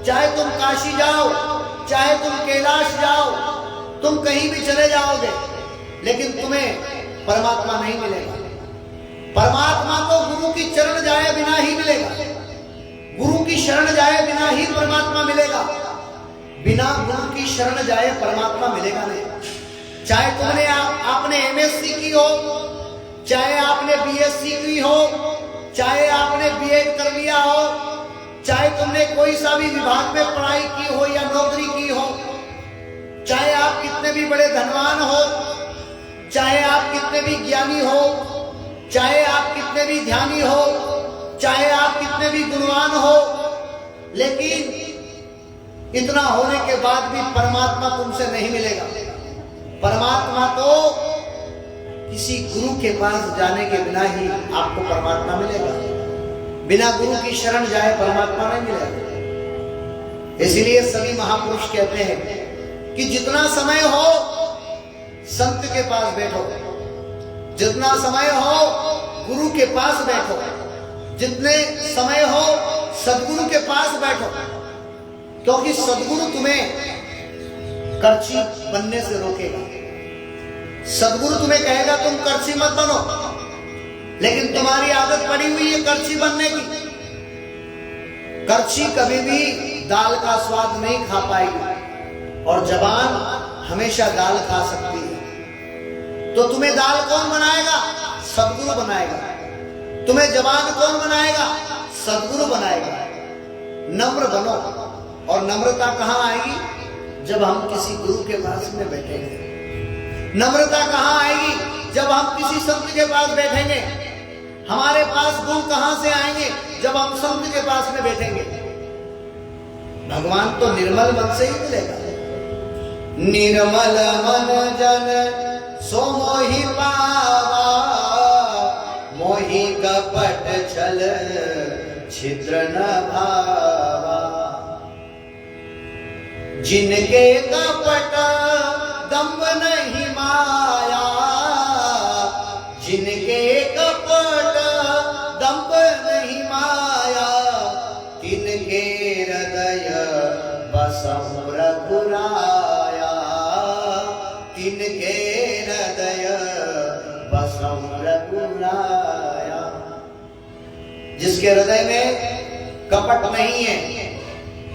चाहे तुम काशी जाओ, चाहे तुम कैलाश जाओ, तुम कहीं भी चले जाओगे, लेकिन तुम्हें परमात्मा नहीं मिलेगा। परमात्मा तो गुरु की चरण जाए बिना ही मिलेगा, गुरु की शरण जाए बिना ही परमात्मा मिलेगा। बिना गुरु की शरण जाए परमात्मा मिलेगा नहीं। चाहे तुमने आपने एमएससी की हो, चाहे आपने बीएससी की हो, चाहे आपने बीएड कर लिया हो, चाहे तुमने कोई सा भी विभाग में पढ़ाई की हो या नौकरी की हो, चाहे आप कितने भी बड़े धनवान हो, चाहे आप कितने भी ज्ञानी हो, चाहे आप कितने भी ध्यानी हो, चाहे आप कितने भी गुणवान हो, लेकिन इतना होने के बाद भी परमात्मा तुमसे नहीं मिलेगा। परमात्मा तो किसी गुरु के पास जाने के बिना ही आपको परमात्मा मिलेगा। बिना गुरु की शरण जाए परमात्मा नहीं मिलेगा। इसलिए सभी महापुरुष कहते हैं कि जितना समय हो संत के पास बैठो, जितना समय हो गुरु के पास बैठो, जितने समय हो सदगुरु के पास बैठो, क्योंकि सदगुरु तुम्हें करची बनने से रोकेगा। सदगुरु तुम्हें कहेगा तुम करची मत बनो, लेकिन तुम्हारी आदत पड़ी हुई है करची बनने की। करची कभी भी दाल का स्वाद नहीं खा पाएगी और जबान हमेशा दाल खा सकती है। तो तुम्हें दाल कौन बनाएगा? सदगुरु बनाएगा। तुम्हें जबान कौन बनाएगा? सदगुरु बनाएगा। नम्र बनो। और नम्रता कहां आएगी? जब हम किसी गुरु के पास में बैठेंगे। नम्रता कहां आएगी? जब हम किसी संत के पास बैठेंगे। हमारे पास गुण कहां से आएंगे? जब हम संत के पास में बैठेंगे। भगवान तो निर्मल मन से ही मिलेगा। निर्मल मन जन सो मोहि पावा, मोहि कपट छल छिद्र न भावा। जिनके कपट दम्भ नहीं माया, जिनके कपट दम्भ नहीं माया, तिनके हृदय बसहु रघुराया, तिनके हृदय बसहु रघुराया। जिसके हृदय में कपट नहीं है,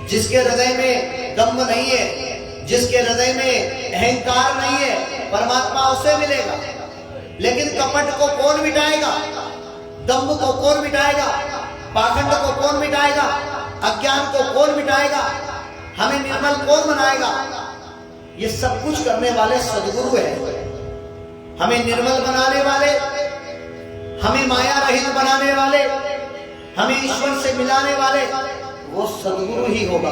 जिसके हृदय में दम्भ नहीं है, जिसके हृदय में अहंकार नहीं है, परमात्मा उसे मिलेगा। लेकिन कपट को कौन मिटाएगा? दम्भ को कौन मिटाएगा? पाखंड को कौन मिटाएगा? अज्ञान को कौन मिटाएगा? हमें निर्मल कौन बनाएगा? ये सब कुछ करने वाले सदगुरु हैं। हमें निर्मल बनाने वाले, हमें माया रहित बनाने वाले, हमें ईश्वर से मिलाने वाले वो सदगुरु ही होगा।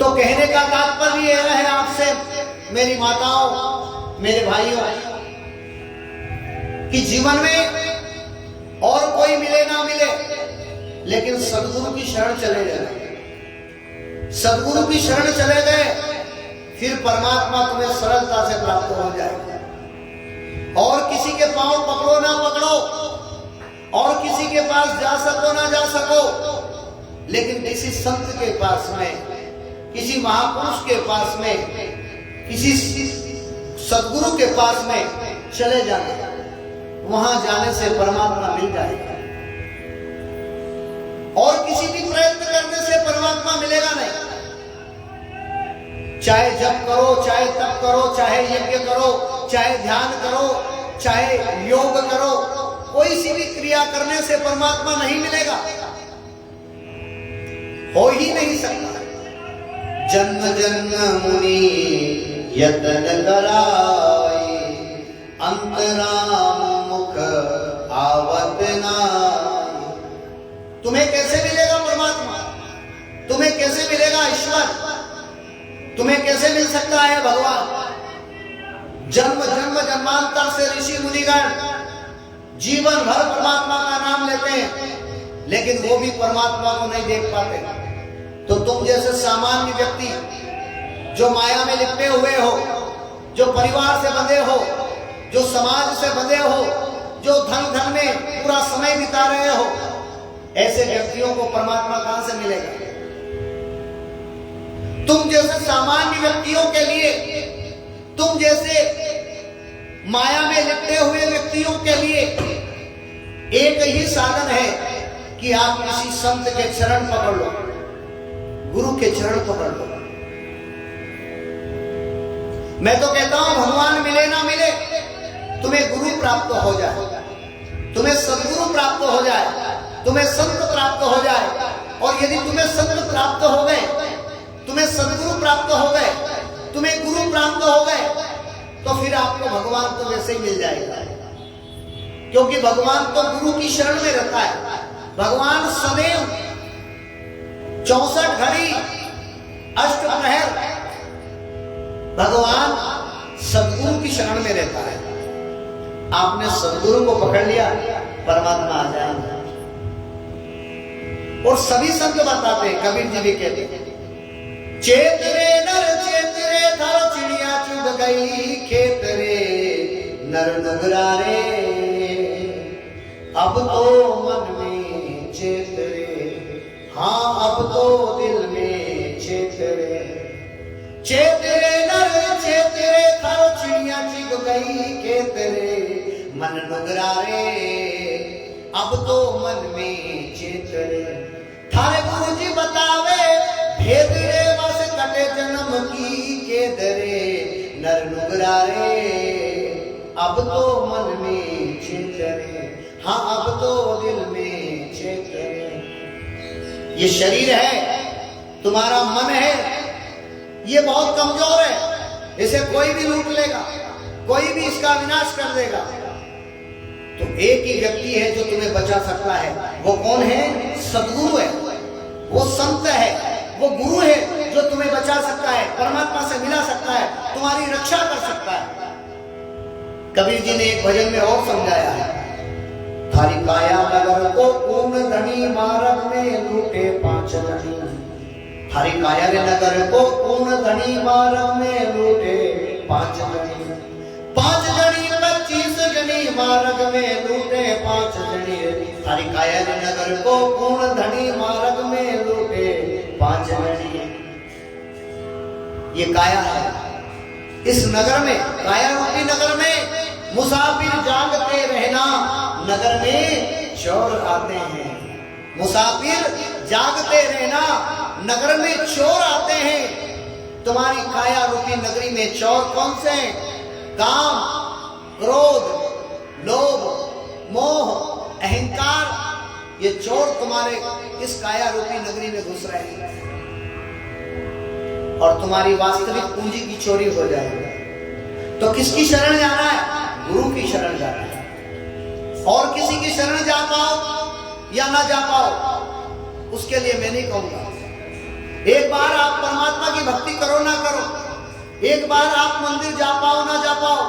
तो कहने का तात्पर्य यह है आपसे मेरी माताओं, मेरे भाइयों, कि जीवन में और कोई मिले ना मिले, लेकिन सदगुरु की शरण चले गए, सदगुरु की शरण चले गए, फिर परमात्मा तुम्हें सरलता से प्राप्त हो जाएगा। और किसी के पांव पकड़ो ना पकड़ो, और किसी के पास जा सको ना जा सको, लेकिन किसी संत के पास में, किसी महापुरुष के पास में, किसी सदगुरु के पास में चले जाना, वहां जाने से परमात्मा मिल जाएगा। और किसी भी प्रयत्न करने से परमात्मा मिलेगा नहीं। चाहे जप करो, चाहे तप करो, चाहे यज्ञ करो, चाहे ध्यान करो, चाहे योग करो, कोई सी भी क्रिया करने से परमात्मा नहीं मिलेगा, हो ही नहीं सकता। जन्म जन्म मुनि यतन कराई, अंतराम मुख आवत नाई। तुम्हें कैसे मिलेगा परमात्मा? तुम्हें कैसे मिलेगा ईश्वर? तुम्हें कैसे मिल सकता है भगवान? जन्म जन्म जन्मांतर से ऋषि मुनिगण जीवन भर परमात्मा का नाम लेते हैं, लेकिन वो भी परमात्मा को नहीं देख पाते। तो तुम जैसे सामान्य व्यक्ति जो माया में लिपटे हुए हो, जो परिवार से बंधे हो, जो समाज से बंधे हो, जो धन में पूरा समय बिता रहे हो, ऐसे व्यक्तियों को परमात्मा कहां से मिलेगा? तुम जैसे सामान्य व्यक्तियों के लिए, तुम जैसे माया में लिपटे हुए व्यक्तियों के लिए एक ही साधन है कि आप किसी संत के चरण पकड़ लो, गुरु के चरण पकड़ लो। मैं तो कहता हूं भगवान मिले ना मिले, तुम्हें गुरु प्राप्त हो जाए, तुम्हें सदगुरु प्राप्त हो जाए, तुम्हें संत प्राप्त हो जाए। और यदि तुम्हें संत प्राप्त हो गए, तुम्हें सदगुरु प्राप्त हो गए, तुम्हें गुरु प्राप्त हो गए, तो फिर आपको भगवान तो वैसे ही मिल जाएगा, क्योंकि भगवान तो गुरु की शरण में रहता है। भगवान सदैव 64 घड़ी अष्ट प्रहर भगवान सदगुरु की शरण में रहता है। आपने सदगुरु को पकड़ लिया, परमात्मा आ जाएगा। और सभी संत बताते हैं, कबीर जी भी कहते हैं, चेत रे नर चेत रे धर चिड़िया चुग गई खेत रे नर नुगरा रे, अब तो मन में चेत रे, हाँ अब तो दिल में चेत रे। चेत रे नर चेत रे धर चिड़िया चुग गई खेत रे मन नुगरा रे, अब तो मन में चेत रे। थारे गुरु जी बतावे भेद रे, बस कटे जन्म की केद रे नर नुगरा रे, अब तो मन में चेत रे, हाँ अब तो दिल में चेत रे। ये शरीर है, तुम्हारा मन है, ये बहुत कमजोर है, इसे कोई भी लूट लेगा, कोई भी इसका विनाश कर देगा। तो एक ही व्यक्ति है जो तुम्हें बचा सकता है, वो कौन है? सदगुरु है, वो संत है, वो गुरु है जो तुम्हें बचा सकता है, परमात्मा से मिला सकता है, तुम्हारी रक्षा कर सकता है। कबीर जी ने एक भजन में और समझाया है, थारी काया नगर को पूर्ण धनी मार्ग में लूटे 5 धनी, थारी काया नगर को पूर्ण धनी मार्ग में लूटे 5 धनी, 5 धनी 25 धनी मार्ग में लूटे 5 धनी, थारी काया नगर को पूर्ण धनी मार्ग में लूटे 5 धनी। ये काया है, इस नगर में, काया रूपी नगर में मुसाफिर जागते रहना, नगर में चोर आते हैं। मुसाफिर जागते रहना, नगर में चोर आते हैं। तुम्हारी काया रूपी नगरी में चोर कौन से हैं? काम, क्रोध, लोभ, मोह, अहंकार, ये चोर तुम्हारे इस काया रूपी नगरी में घुस रहे हैं और तुम्हारी वास्तविक पूंजी की चोरी हो जाएगी। तो किसकी शरण जाना है? गुरु की शरण जाना है। और किसी की शरण जा पाओ या ना जा पाओ, उसके लिए मैं नहीं कहूंगा, एक बार आप परमात्मा की भक्ति करो ना करो, एक बार आप मंदिर जा पाओ ना जा पाओ,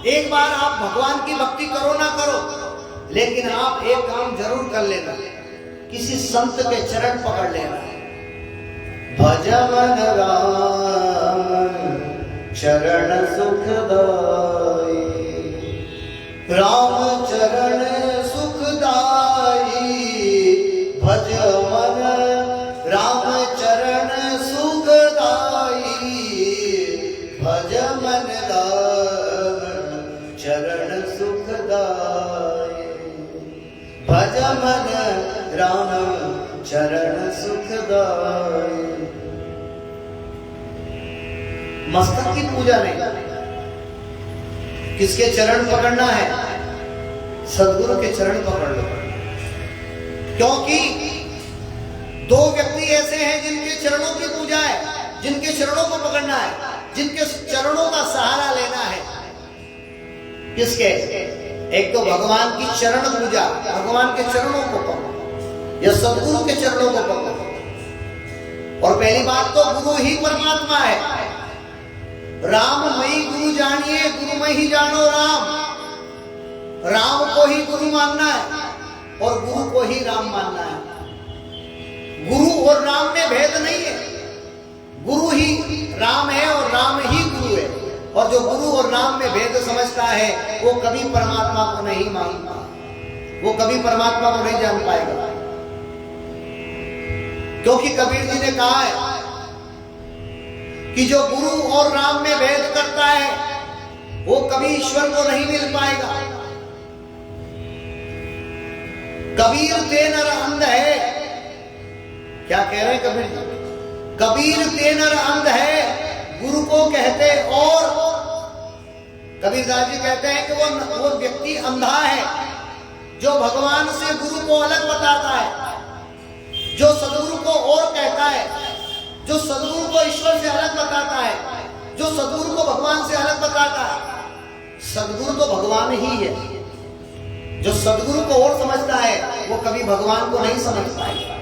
एक बार आप भगवान की भक्ति करो ना करो, लेकिन आप एक काम जरूर कर लेना, किसी संत के चरण पकड़ लेना। भज मन राम चरण सुखदाई, राम चरण सुखदाई, भज मन राम चरण सुखदाई, भज मन राम चरण सुखदाई, भज मन राम चरण सुखदाई। मस्तक की पूजा नहीं, किसके चरण पकड़ना है? सदगुरु के चरण पकड़ लो। क्योंकि दो व्यक्ति ऐसे हैं जिनके चरणों की पूजा है, जिनके चरणों को पकड़ना है, जिनके चरणों का सहारा लेना है। किसके? एक तो भगवान की चरण पूजा, भगवान के चरणों को पकड़ो या सदगुरु के चरणों को पकड़ो। और पहली बात तो गुरु ही परमात्मा है। राम मई गुरु जानिए, गुरु में ही जानो राम। राम को ही गुरु मानना है और गुरु को ही राम मानना है। गुरु और राम में भेद नहीं है, गुरु ही राम है और राम ही गुरु है। और जो गुरु और राम में भेद समझता है वो कभी परमात्मा को नहीं मानता, वो कभी परमात्मा को नहीं जान पाएगा। क्योंकि कबीर जी ने कहा है कि जो गुरु और राम में भेद करता है वो कभी ईश्वर को नहीं मिल पाएगा। कबीर ते नर अंध है, क्या कह रहे हैं कबीर जी? कबीर ते नर अंध है, गुरु को कहते। और कबीरदास जी कहते हैं कि वो व्यक्ति अंधा है जो भगवान से गुरु को अलग बताता है, जो सदगुरु को और कहता है, जो सदगुरु को ईश्वर से अलग बताता है, जो सदगुरु को भगवान से अलग बताता है। सदगुरु तो भगवान ही है। जो सदगुरु को और समझता है वो कभी भगवान को नहीं समझ पाएगा।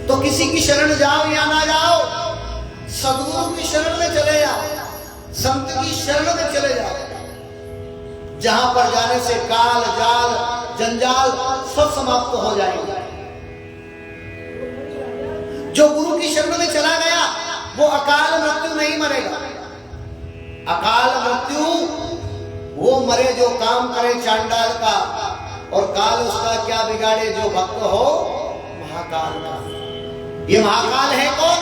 तो किसी की शरण जाओ या ना जाओ, सदगुरु की शरण में चले जाओ, संत की शरण में चले जाओ, जहां पर जाने से काल जाल जंजाल सब समाप्त हो जाएंगे। जो गुरु की शरण में चला गया वो अकाल मृत्यु नहीं मरेगा। अकाल मृत्यु वो मरे जो काम करे चांडाल का, और काल उसका क्या बिगाड़े जो भक्त हो महाकाल का। ये महाकाल है कौन?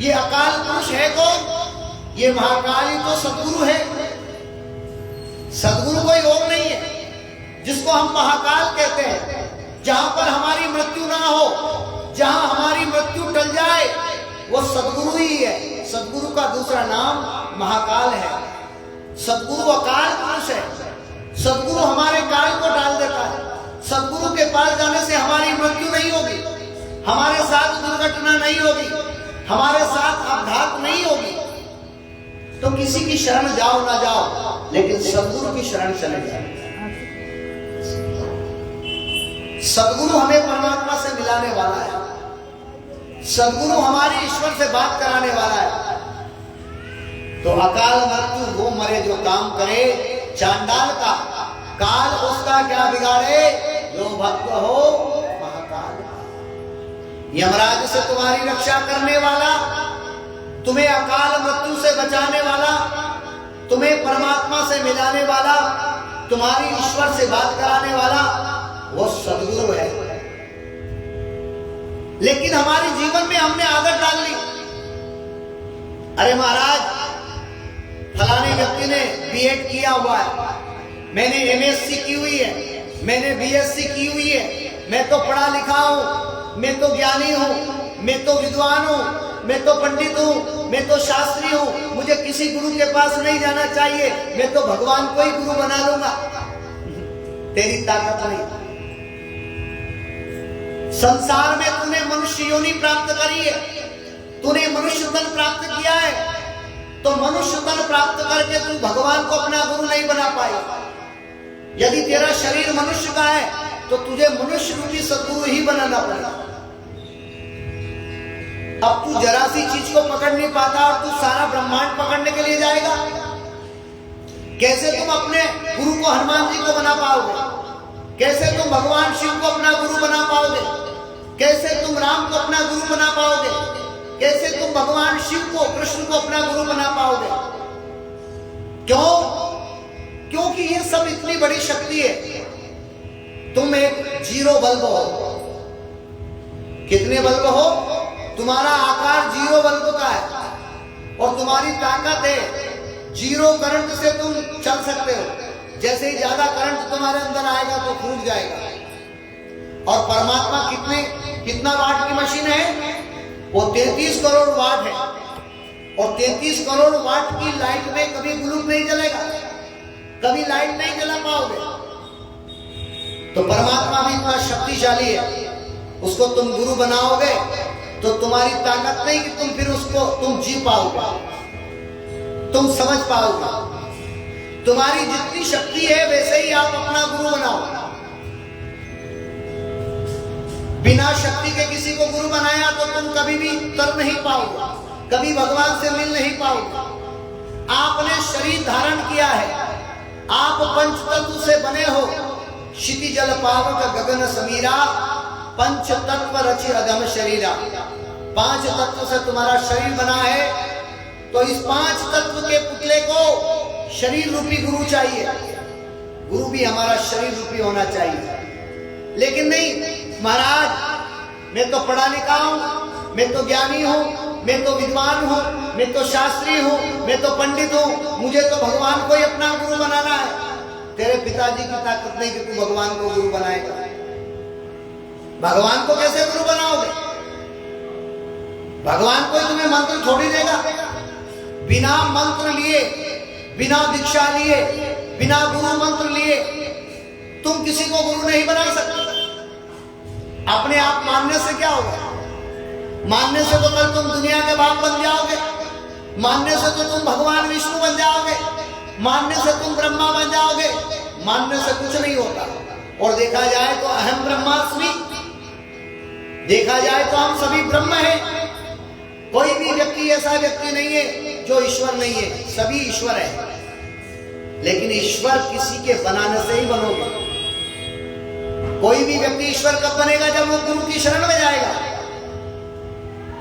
ये अकाल पुरुष है कौन? ये महाकाल ही तो सदगुरु है। सदगुरु कोई और नहीं है जिसको हम महाकाल कहते हैं। जहां पर हमारी मृत्यु ना हो, जहां हमारी मृत्यु टल जाए, वो सदगुरु ही है। सदगुरु का दूसरा नाम महाकाल है। सदगुरु अकाल पुरुष है। सदगुरु हमारे काल को डाल देता है। सदगुरु के पास जाने से हमारी मृत्यु नहीं होगी, हमारे साथ दुर्घटना नहीं होगी, हमारे साथ अपघात नहीं होगी। तो किसी की शरण जाओ ना जाओ, लेकिन सदगुरु की शरण चले जाओ। सदगुरु हमें परमात्मा से मिलाने वाला है। सदगुरु हमारे ईश्वर से बात कराने वाला है। तो अकाल मृत्यु वो मरे जो काम करे चांडाल का, काल उसका क्या बिगाड़े जो भक्त हो महाकाल का। यमराज से तुम्हारी रक्षा करने वाला, तुम्हें अकाल मृत्यु से बचाने वाला, तुम्हें परमात्मा से मिलाने वाला, तुम्हारी ईश्वर से बात कराने वाला वो सदगुरु है। लेकिन हमारे जीवन में हमने आदत डाल ली, अरे महाराज फलाने व्यक्ति ने बीएड किया हुआ है, मैंने एमएससी की हुई है, मैंने बीएससी की हुई है, मैं तो पढ़ा लिखा हूं, मैं तो ज्ञानी हूं, मैं तो विद्वान हूं, मैं तो पंडित हूं, मैं तो शास्त्री हूं, मुझे किसी गुरु के पास नहीं जाना चाहिए, मैं तो भगवान को ही गुरु बना लूंगा। तेरी ताकत नहीं। संसार में तूने मनुष्य योनि प्राप्त करी है, तूने मनुष्य तन प्राप्त किया है, तो मनुष्य तन प्राप्त करके तू भगवान को अपना गुरु नहीं बना पाएगा। यदि तेरा शरीर मनुष्य का है तो तुझे मनुष्य रूपी सदगुरु ही बनाना पड़ेगा। अब तू जरा सी चीज को पकड़ नहीं पाता और तू सारा ब्रह्मांड पकड़ने के लिए जाएगा? कैसे तुम अपने गुरु को हनुमान जी को बना पाओगे? कैसे तुम भगवान शिव को अपना गुरु बना पाओगे? कैसे तुम राम को अपना गुरु बना पाओगे? कैसे तुम भगवान शिव को, कृष्ण को अपना गुरु बना पाओगे? क्यों? क्योंकि ये सब इतनी बड़ी शक्ति है। तुम एक जीरो बल्ब हो। कितने बल्ब हो? तुम्हारा आकार जीरो बल्ब का है और तुम्हारी ताकत है जीरो करंट से तुम चल सकते हो। जैसे ही ज्यादा करंट तुम्हारे अंदर आएगा तो फूट जाएगा। और परमात्मा कितना वाट की मशीन है? वो 33 करोड़ वाट है और 33 करोड़ वाट की लाइट में कभी ग्लूब नहीं जलेगा, कभी लाइट नहीं जला पाओगे। तो परमात्मा भी इतना शक्तिशाली है, उसको तुम गुरु बनाओगे तो तुम्हारी ताकत नहीं कि तुम फिर उसको तुम जी पाओगे, तुम समझ पाओगे। तुम्हारी जितनी शक्ति है वैसे ही आप अपना गुरु बनाओ। बिना शक्ति के किसी को गुरु बनाया तो तुम कभी भी तर नहीं पाओगे, कभी भगवान से मिल नहीं पाओगे। आपने शरीर धारण किया है, आप पंच तत्व से बने हो। क्षिति जल पावक गगन समीरा, पंच तत्व रचि अधम शरीरा। 5 तत्व से तुम्हारा शरीर बना है, तो इस 5 तत्व के पुतले को शरीर रूपी गुरु चाहिए। गुरु भी हमारा शरीर रूपी होना चाहिए। लेकिन नहीं, महाराज मैं तो पढ़ा लिखा हूं, मैं तो ज्ञानी हूं, मैं तो विद्वान हूं, मैं तो शास्त्री हूं, मैं तो पंडित हूं, मुझे तो भगवान को ही अपना गुरु बनाना है। तेरे पिताजी की ताकत नहीं कि तू भगवान को गुरु बनाएगा। भगवान को कैसे गुरु बनाओगे? भगवान कोई तुम्हें मंत्र थोड़ी देगा। बिना मंत्र लिए, बिना दीक्षा लिए, बिना गुरु मंत्र लिए तुम किसी को गुरु नहीं बना सकते। अपने आप मानने से क्या होगा? मानने से तो कल तुम दुनिया के बाप बन जाओगे, मानने से तो तुम भगवान विष्णु बन जाओगे, मानने से तुम ब्रह्मा बन जाओगे। मानने से कुछ नहीं होता। और देखा जाए तो अहम ब्रह्मास्मि, देखा जाए तो हम सभी ब्रह्म हैं। कोई भी व्यक्ति ऐसा व्यक्ति नहीं है जो ईश्वर नहीं है, सभी ईश्वर है। लेकिन ईश्वर किसी के बनाने से ही बनोगे। कोई भी व्यक्ति ईश्वर कब बनेगा? जब वो गुरु की शरण में जाएगा।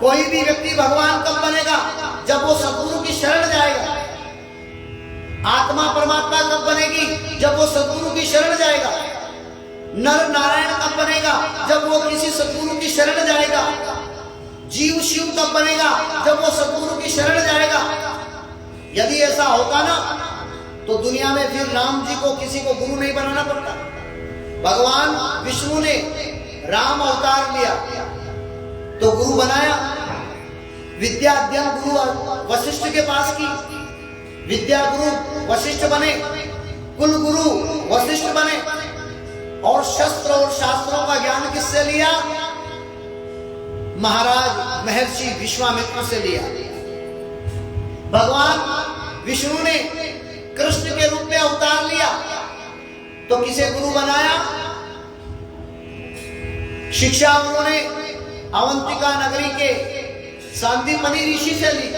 कोई भी व्यक्ति भगवान कब बनेगा? जब वो सद्गुरु की शरण जाएगा। आत्मा परमात्मा कब बनेगी? जब वो सद्गुरु की शरण जाएगा। नर नारायण कब बनेगा? जब वो किसी सद्गुरु की शरण जाएगा। जीव शिव कब बनेगा? जब वो सद्गुरु की शरण जाएगा। यदि ऐसा होता ना तो दुनिया में फिर राम जी को किसी को गुरु नहीं बनाना पड़ता। भगवान विष्णु ने राम अवतार लिया तो गुरु बनाया। विद्या अध्ययन गुरु वशिष्ठ के पास की, विद्या गुरु वशिष्ठ बने, कुल गुरु वशिष्ठ बने। और शस्त्र और शास्त्रों का ज्ञान किससे लिया? महाराज महर्षि विश्वामित्र से लिया। भगवान विष्णु ने कृष्ण के रूप में अवतार लिया तो किसे गुरु बनाया? शिक्षा उन्होंने अवंतिका नगरी के सांदीपनि ऋषि से ली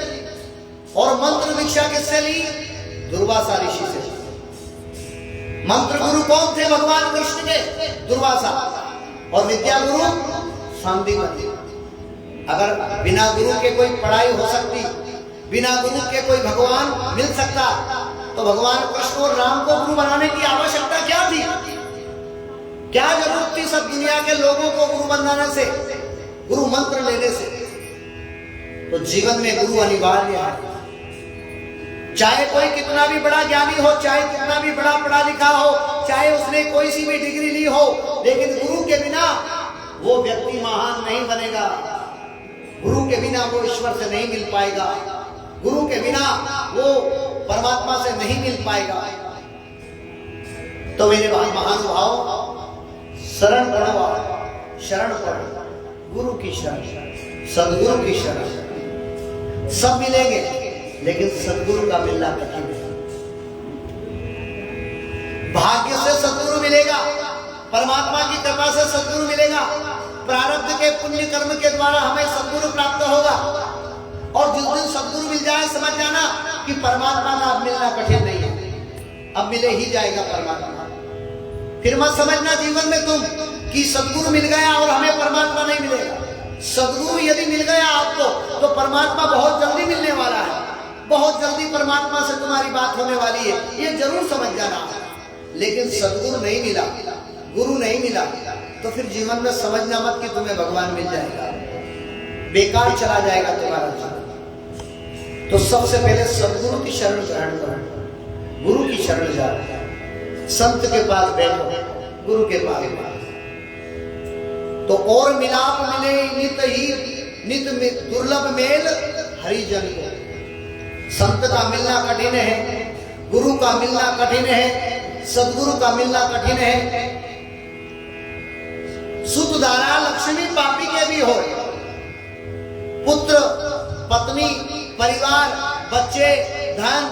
और मंत्र दीक्षा किससे ली? दुर्वासा ऋषि से। मंत्र गुरु कौन थे भगवान कृष्ण के? दुर्वासा। और विद्या गुरु सांदीपनि। अगर बिना गुरु के कोई पढ़ाई हो सकती, बिना गुरु के कोई भगवान मिल सकता, तो भगवान कृष्ण और राम को गुरु बनाने की आवश्यकता क्या थी? क्या जरूरत थी सब दुनिया के लोगों को गुरु बनाने से, गुरु मंत्र लेने से? तो जीवन में गुरु अनिवार्य है। चाहे कोई कितना भी बड़ा ज्ञानी हो, चाहे कितना भी बड़ा पढ़ा लिखा हो, चाहे उसने कोई सी भी डिग्री ली हो, लेकिन गुरु के बिना वो व्यक्ति महान नहीं बनेगा। गुरु के बिना वो ईश्वर से नहीं मिल पाएगा। गुरु के बिना वो परमात्मा से नहीं मिल पाएगा। तो मेरे भाई महानुभाव, शरण पड़ो, शरण पड़ो, गुरु की शरण, सदगुरु की शरण। सब मिलेंगे लेकिन सदगुरु का मिलना कठिन है। भाग्य से सदगुरु मिलेगा, परमात्मा की कृपा से सदगुरु मिलेगा, प्रारब्ध के पुण्य कर्म के द्वारा हमें सद्गुरु प्राप्त होगा। और जिस दिन सद्गुरु मिल जाए समझ जाना कि परमात्मा का अब मिलना कठिन नहीं है, अब मिले ही जाएगा परमात्मा। फिर मत समझना जीवन में तुम कि सद्गुरु मिल गया और हमें परमात्मा नहीं मिलेगा। सद्गुरु यदि मिल गया आपको तो परमात्मा बहुत जल्दी मिलने वाला है, बहुत जल्दी परमात्मा से तुम्हारी बात होने वाली है, ये जरूर समझ जाना। लेकिन सद्गुरु नहीं मिला, गुरु नहीं मिला, तो फिर जीवन में समझना मत कि तुम्हें भगवान मिल जाएगा, बेकार चला जाएगा तुम्हारा जीवन। तो सबसे पहले सद्गुरु की शरण ग्रहण करो, गुरु की शरण जाओ, संत के पास बैठो, गुरु के पास बैठो। तो और मिलाप मिले नित ही नित दुर्लभ मेल हरिजन को। संत का मिलना कठिन है, गुरु का मिलना कठिन है, सदगुरु का मिलना कठिन है। सुत धारा लक्ष्मी पापी के भी हो, पुत्र पत्नी परिवार बच्चे धन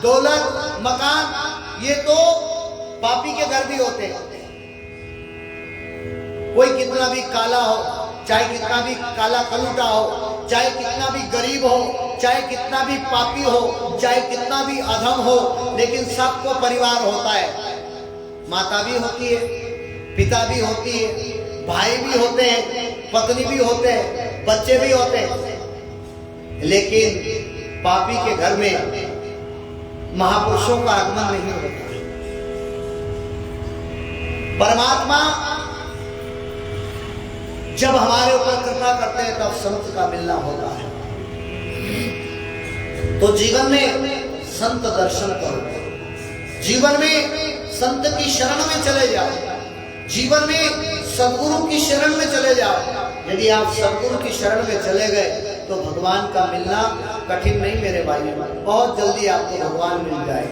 दौलत मकान, ये तो पापी के घर भी होते हैं। कोई कितना भी काला हो, चाहे कितना भी काला कलूटा हो, चाहे कितना भी गरीब हो, चाहे कितना भी पापी हो, चाहे कितना भी अधम हो, लेकिन सबको परिवार होता है। माता भी होती है, पिता भी होती है, भाई भी होते हैं, पत्नी भी होते हैं, बच्चे भी होते हैं। लेकिन पापी के घर में महापुरुषों का आगमन नहीं होता। परमात्मा जब हमारे ऊपर कृपा करते हैं तब संत का मिलना होता है। तो जीवन में संत दर्शन करो, जीवन में संत की शरण में चले जाओ, जीवन में सद्गुरु की शरण में चले जाओ। यदि आप सद्गुरु की शरण में चले गए तो भगवान का मिलना कठिन नहीं मेरे भाई, बहुत जल्दी आपको भगवान मिल जाए।